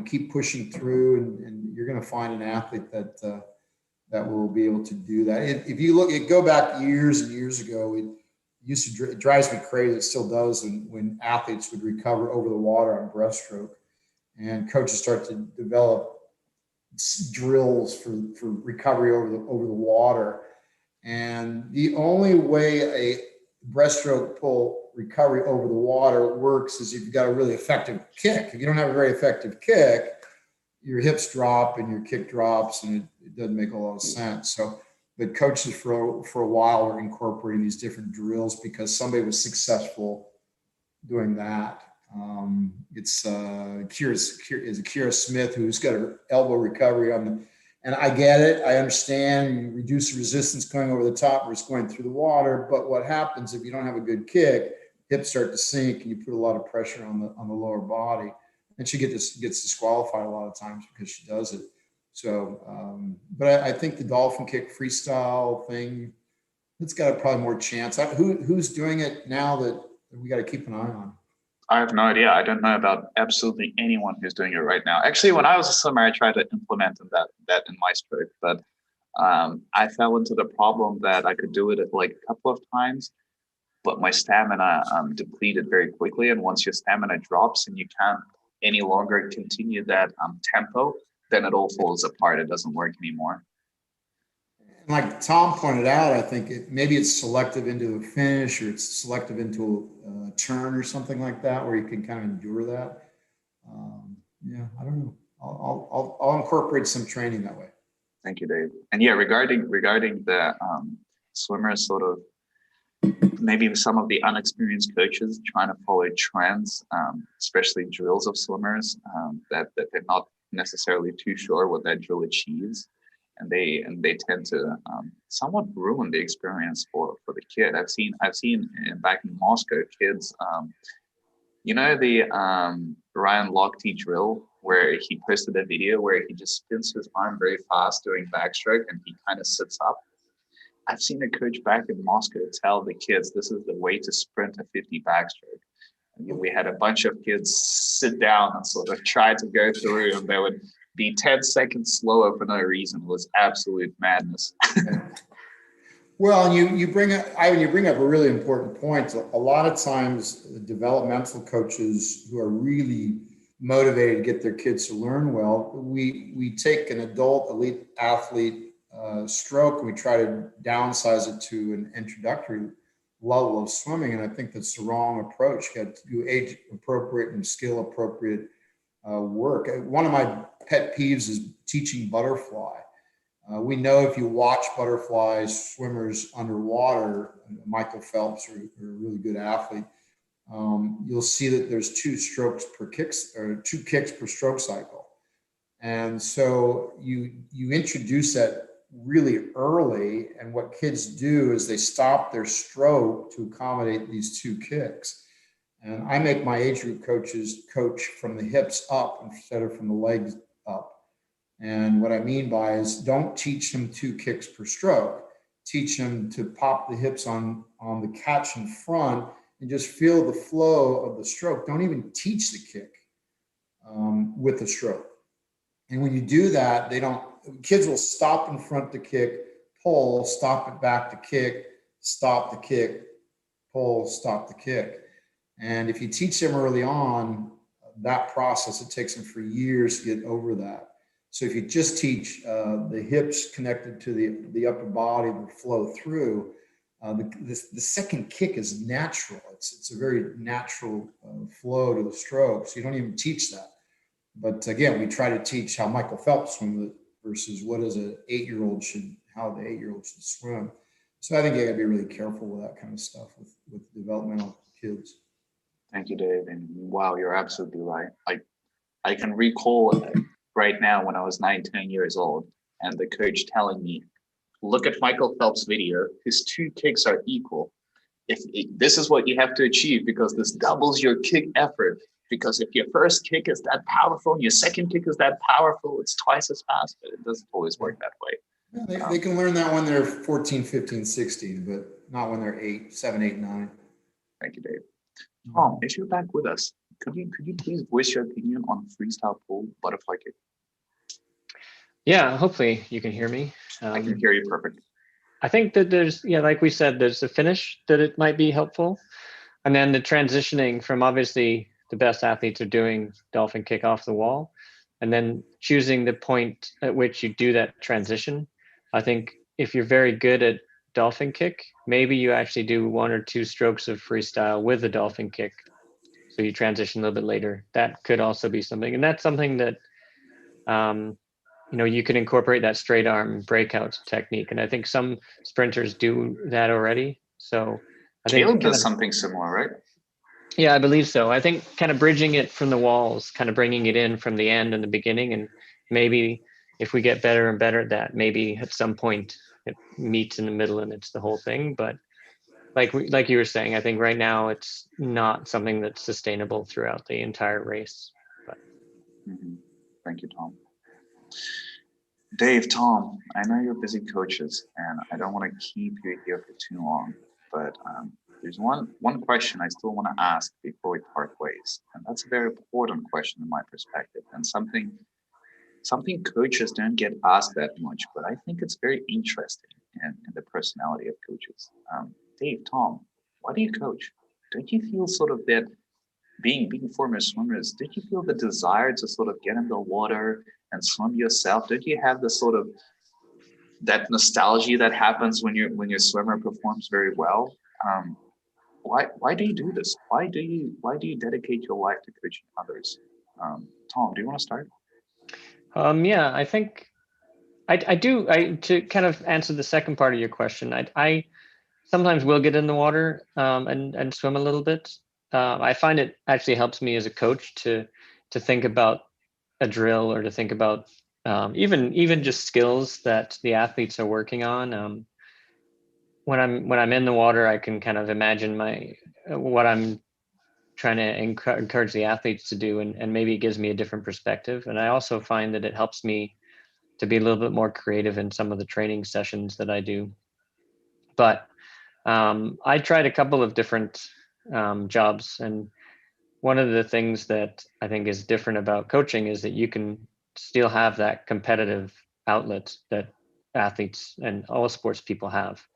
keep pushing through, and you're going to find an athlete that will be able to do that. If you go back years and years ago, it drives me crazy. It still does when athletes would recover over the water on breaststroke, and coaches start to develop drills for recovery over the water. And the only way a breaststroke pull recovery over the water works is if you've got a really effective kick. If you don't have a very effective kick, your hips drop and your kick drops, and it doesn't make a lot of sense. So, but coaches for a while were incorporating these different drills because somebody was successful doing that. It's Kira Smith, who's got an elbow recovery and I get it. I understand you reduce the resistance going over the top versus going through the water. But what happens if you don't have a good kick? Hips start to sink, and you put a lot of pressure on the lower body. And she gets disqualified a lot of times because she does it. So, but I think the dolphin kick freestyle thing, it's got probably more chance. Who's doing it now that we got to keep an eye on? I have no idea. I don't know about absolutely anyone who's doing it right now. Actually, when I was a swimmer, I tried to implement that in my stroke, but I fell into the problem that I could do it like a couple of times, but my stamina depleted very quickly. And once your stamina drops and you can't any longer continue that tempo, then it all falls apart. It doesn't work anymore. Like Tom pointed out, I think maybe it's selective into a finish, or it's selective into a turn or something like that, where you can kind of endure that. I don't know. I'll incorporate some training that way. Thank you, Dave. And yeah, regarding the swimmers, sort of maybe some of the unexperienced coaches trying to follow trends, especially drills of swimmers, that they're not necessarily too sure what that drill achieves. And they tend to somewhat ruin the experience for the kid. I've seen back in Moscow, kids, the Ryan Lochte drill, where he posted a video where he just spins his arm very fast doing backstroke, and he kind of sits up. I've seen a coach back in Moscow tell the kids this is the way to sprint a 50 backstroke. And we had a bunch of kids sit down and sort of try to go through, and be 10 seconds slower for no reason was absolute madness. Well, you bring up a really important point. A lot of times, the developmental coaches who are really motivated to get their kids to learn well, we take an adult elite athlete stroke and we try to downsize it to an introductory level of swimming, and I think that's the wrong approach. You got to do age appropriate and skill appropriate work. One of my pet peeves is teaching butterfly. We know if you watch butterfly swimmers underwater, Michael Phelps, or a really good athlete, you'll see that there's two kicks per stroke cycle. And so you introduce that really early, and what kids do is they stop their stroke to accommodate these two kicks. And I make my age group coaches coach from the hips up instead of from the legs up. And what I mean by is don't teach them two kicks per stroke. Teach them to pop the hips on the catch in front and just feel the flow of the stroke. Don't even teach the kick with the stroke. And when you do that, kids will stop in front to kick, pull, stop it back to kick, stop the kick, pull, stop the kick. And if you teach them early on that process, it takes them for years to get over that. So if you just teach the hips connected to the upper body that flow through, the second kick is natural. It's a very natural flow to the stroke. So you don't even teach that. But again, we try to teach how Michael Phelps swim versus how the 8-year-old should swim. So I think you got to be really careful with that kind of stuff with developmental kids. Thank you, Dave. And wow, you're absolutely right. I can recall right now when I was 9-10 years old and the coach telling me, look at Michael Phelps' video, his two kicks are equal. This is what you have to achieve because this doubles your kick effort. Because if your first kick is that powerful and your second kick is that powerful, it's twice as fast, but it doesn't always work that way. Yeah, they can learn that when they're 14, 15, 16, but not when they're 7, 8, 9. Thank you, Dave. Tom, if you're back with us, could you please voice your opinion on freestyle pool butterfly kick? Yeah, hopefully you can hear me. I can hear you perfect. I think that there's, like we said, there's a finish that it might be helpful. And then the transitioning from obviously the best athletes are doing dolphin kick off the wall, and then choosing the point at which you do that transition. I think if you're very good at dolphin kick, maybe you actually do 1 or 2 strokes of freestyle with the dolphin kick. So you transition a little bit later. That could also be something. And that's something that, you can incorporate that straight arm breakout technique. And I think some sprinters do that already. So I think Caleb does something similar, right? Yeah, I believe so. I think kind of bridging it from the walls, kind of bringing it in from the end and the beginning. And maybe if we get better and better at that, maybe at some point it meets in the middle and it's the whole thing. But like you were saying, I think right now it's not something that's sustainable throughout the entire race. But. Thank you, Tom. Dave, Tom, I know you're busy coaches and I don't want to keep you here for too long, but there's one question I still want to ask before we part ways. And that's a very important question in my perspective and something coaches don't get asked that much, but I think it's very interesting in the personality of coaches. Dave, Tom, why do you coach? Don't you feel sort of that being former swimmers, did you feel the desire to sort of get in the water and swim yourself? Did you have the sort of that nostalgia that happens when your swimmer performs very well? Why do you do this? Why do you dedicate your life to coaching others? Tom, do you want to start? Yeah, I think I do. To kind of answer the second part of your question, I sometimes will get in the water and swim a little bit. I find it actually helps me as a coach to think about a drill or to think about even just skills that the athletes are working on. When I'm in the water, I can kind of imagine what I'm trying to encourage the athletes to do, and maybe it gives me a different perspective. And I also find that it helps me to be a little bit more creative in some of the training sessions that I do. But I tried a couple of different jobs, and one of the things that I think is different about coaching is that you can still have that competitive outlet that athletes and all sports people have.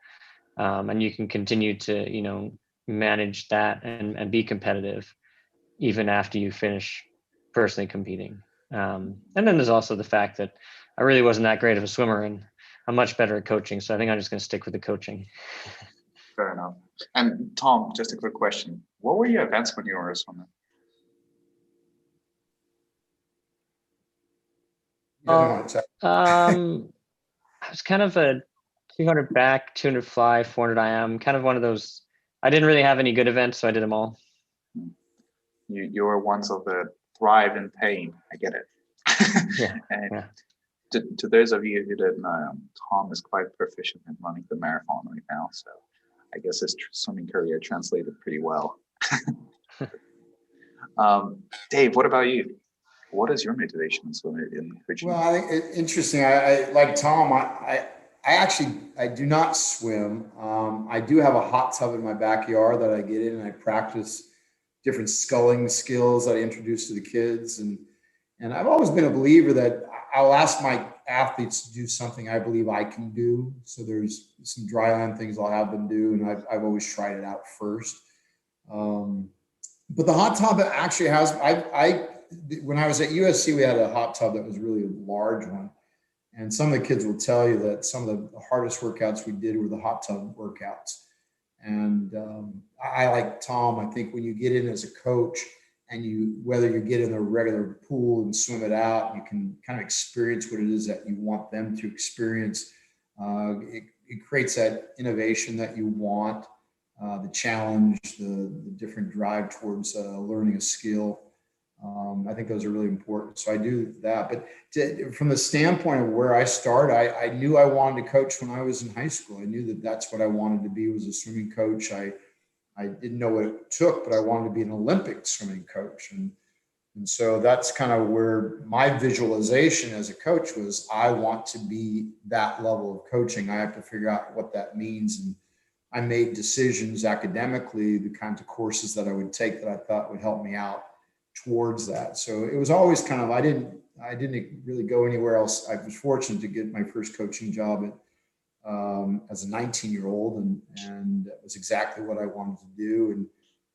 And you can continue to, manage that and be competitive even after you finish personally competing. And then there's also the fact that I really wasn't that great of a swimmer, and I'm much better at coaching. So I think I'm just going to stick with the coaching. Fair enough. And Tom, just a quick question. What were your events when you were a swimmer? I was kind of a 200 back, 200 fly, 400 IM, kind of one of those. I didn't really have any good events, so I did them all. You were ones of the thrive in pain. I get it. Yeah. And yeah. To those of you who don't know, Tom is quite proficient in running the marathon right now. So I guess his swimming career translated pretty well. Dave, what about you? What is your motivation in swimming in coaching? Well, I think it's interesting. I like Tom. I actually do not swim. I do have a hot tub in my backyard that I get in, and I practice different sculling skills that I introduce to the kids. And I've always been a believer that I'll ask my athletes to do something I believe I can do. So there's some dry land things I'll have them do, and I've always tried it out first. But the hot tub actually has, when I was at USC, we had a hot tub that was really a large one. And some of the kids will tell you that some of the hardest workouts we did were the hot tub workouts. And I like Tom, I think when you get in as a coach and whether you get in a regular pool and swim it out, you can kind of experience what it is that you want them to experience. It creates that innovation that you want, the challenge, the different drive towards learning a skill. I think those are really important. So I do that. But from the standpoint of where I started, I knew I wanted to coach when I was in high school. I knew that that's what I wanted to be, was a swimming coach. I didn't know what it took, but I wanted to be an Olympic swimming coach. And so that's kind of where my visualization as a coach was. I want to be that level of coaching. I have to figure out what that means. And I made decisions academically, the kinds of courses that I would take that I thought would help me out towards that. So it was always kind of, I didn't really go anywhere else. I was fortunate to get my first coaching job as a 19-year-old, and that was exactly what I wanted to do. And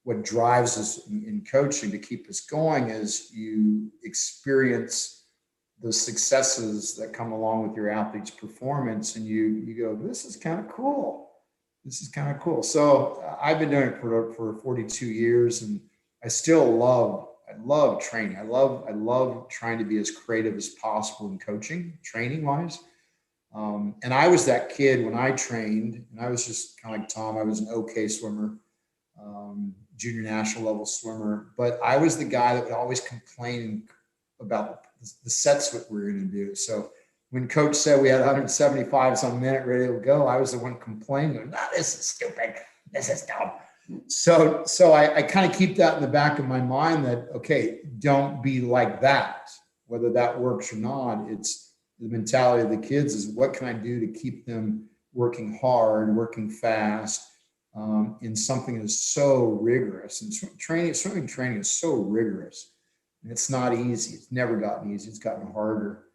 what drives us in coaching to keep us going is you experience the successes that come along with your athlete's performance, and you go, this is kind of cool. This is kind of cool. So I've been doing it for 42 years, and I still love training. I love trying to be as creative as possible in coaching, training wise. And I was that kid when I trained, and I was just kind of like Tom. I was an okay swimmer, junior national level swimmer, but I was the guy that would always complain about the sets that we were going to do. So when coach said we had 175 some minute ready to go, I was the one complaining, no, this is stupid. This is dumb. So I kind of keep that in the back of my mind that, okay, don't be like that, whether that works or not. It's the mentality of the kids is, what can I do to keep them working hard, working fast, in something that is so rigorous. And swimming training is so rigorous, and it's not easy. It's never gotten easy. It's gotten harder.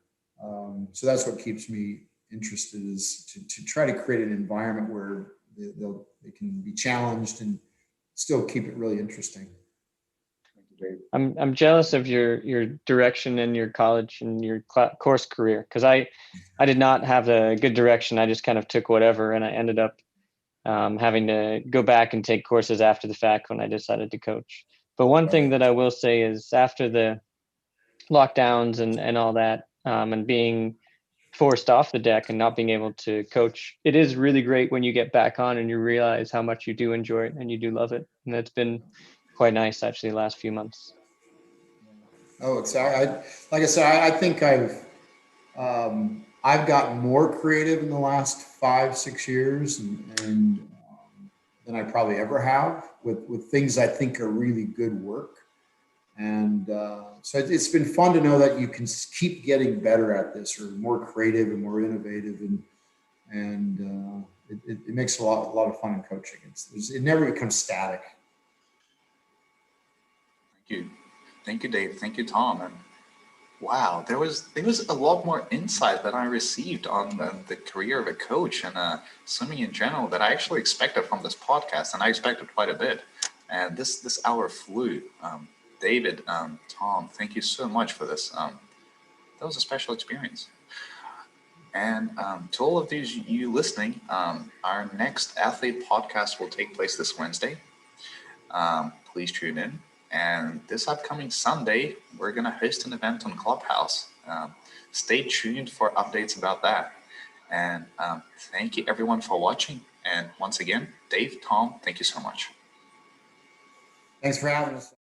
So that's what keeps me interested, is to try to create an environment where they can be challenged and still keep it really interesting. I'm jealous of your direction in your college and your course career, because I did not have a good direction. I just kind of took whatever, and I ended up having to go back and take courses after the fact when I decided to coach. But one thing that I will say is, after the lockdowns and all that, and being forced off the deck and not being able to coach, it is really great when you get back on and you realize how much you do enjoy it and you do love it. And it's been quite nice, actually, the last few months. Oh, like I said, I think I've gotten more creative in the last 5-6 years and than I probably ever have with things I think are really good work. And so it's been fun to know that you can keep getting better at this, or more creative and more innovative, and it makes a lot of fun in coaching. It never becomes static. Thank you, Dave. Thank you, Tom. And Wow, there was a lot more insight that I received on the career of a coach and swimming in general that I actually expected from this podcast, and I expected quite a bit. And this hour flew. David, Tom, thank you so much for this. That was a special experience. And to all of these you listening, our next athlete podcast will take place this Wednesday. Please tune in. And this upcoming Sunday, we're going to host an event on Clubhouse. Stay tuned for updates about that. And thank you everyone for watching. And once again, Dave, Tom, thank you so much. Thanks for having us.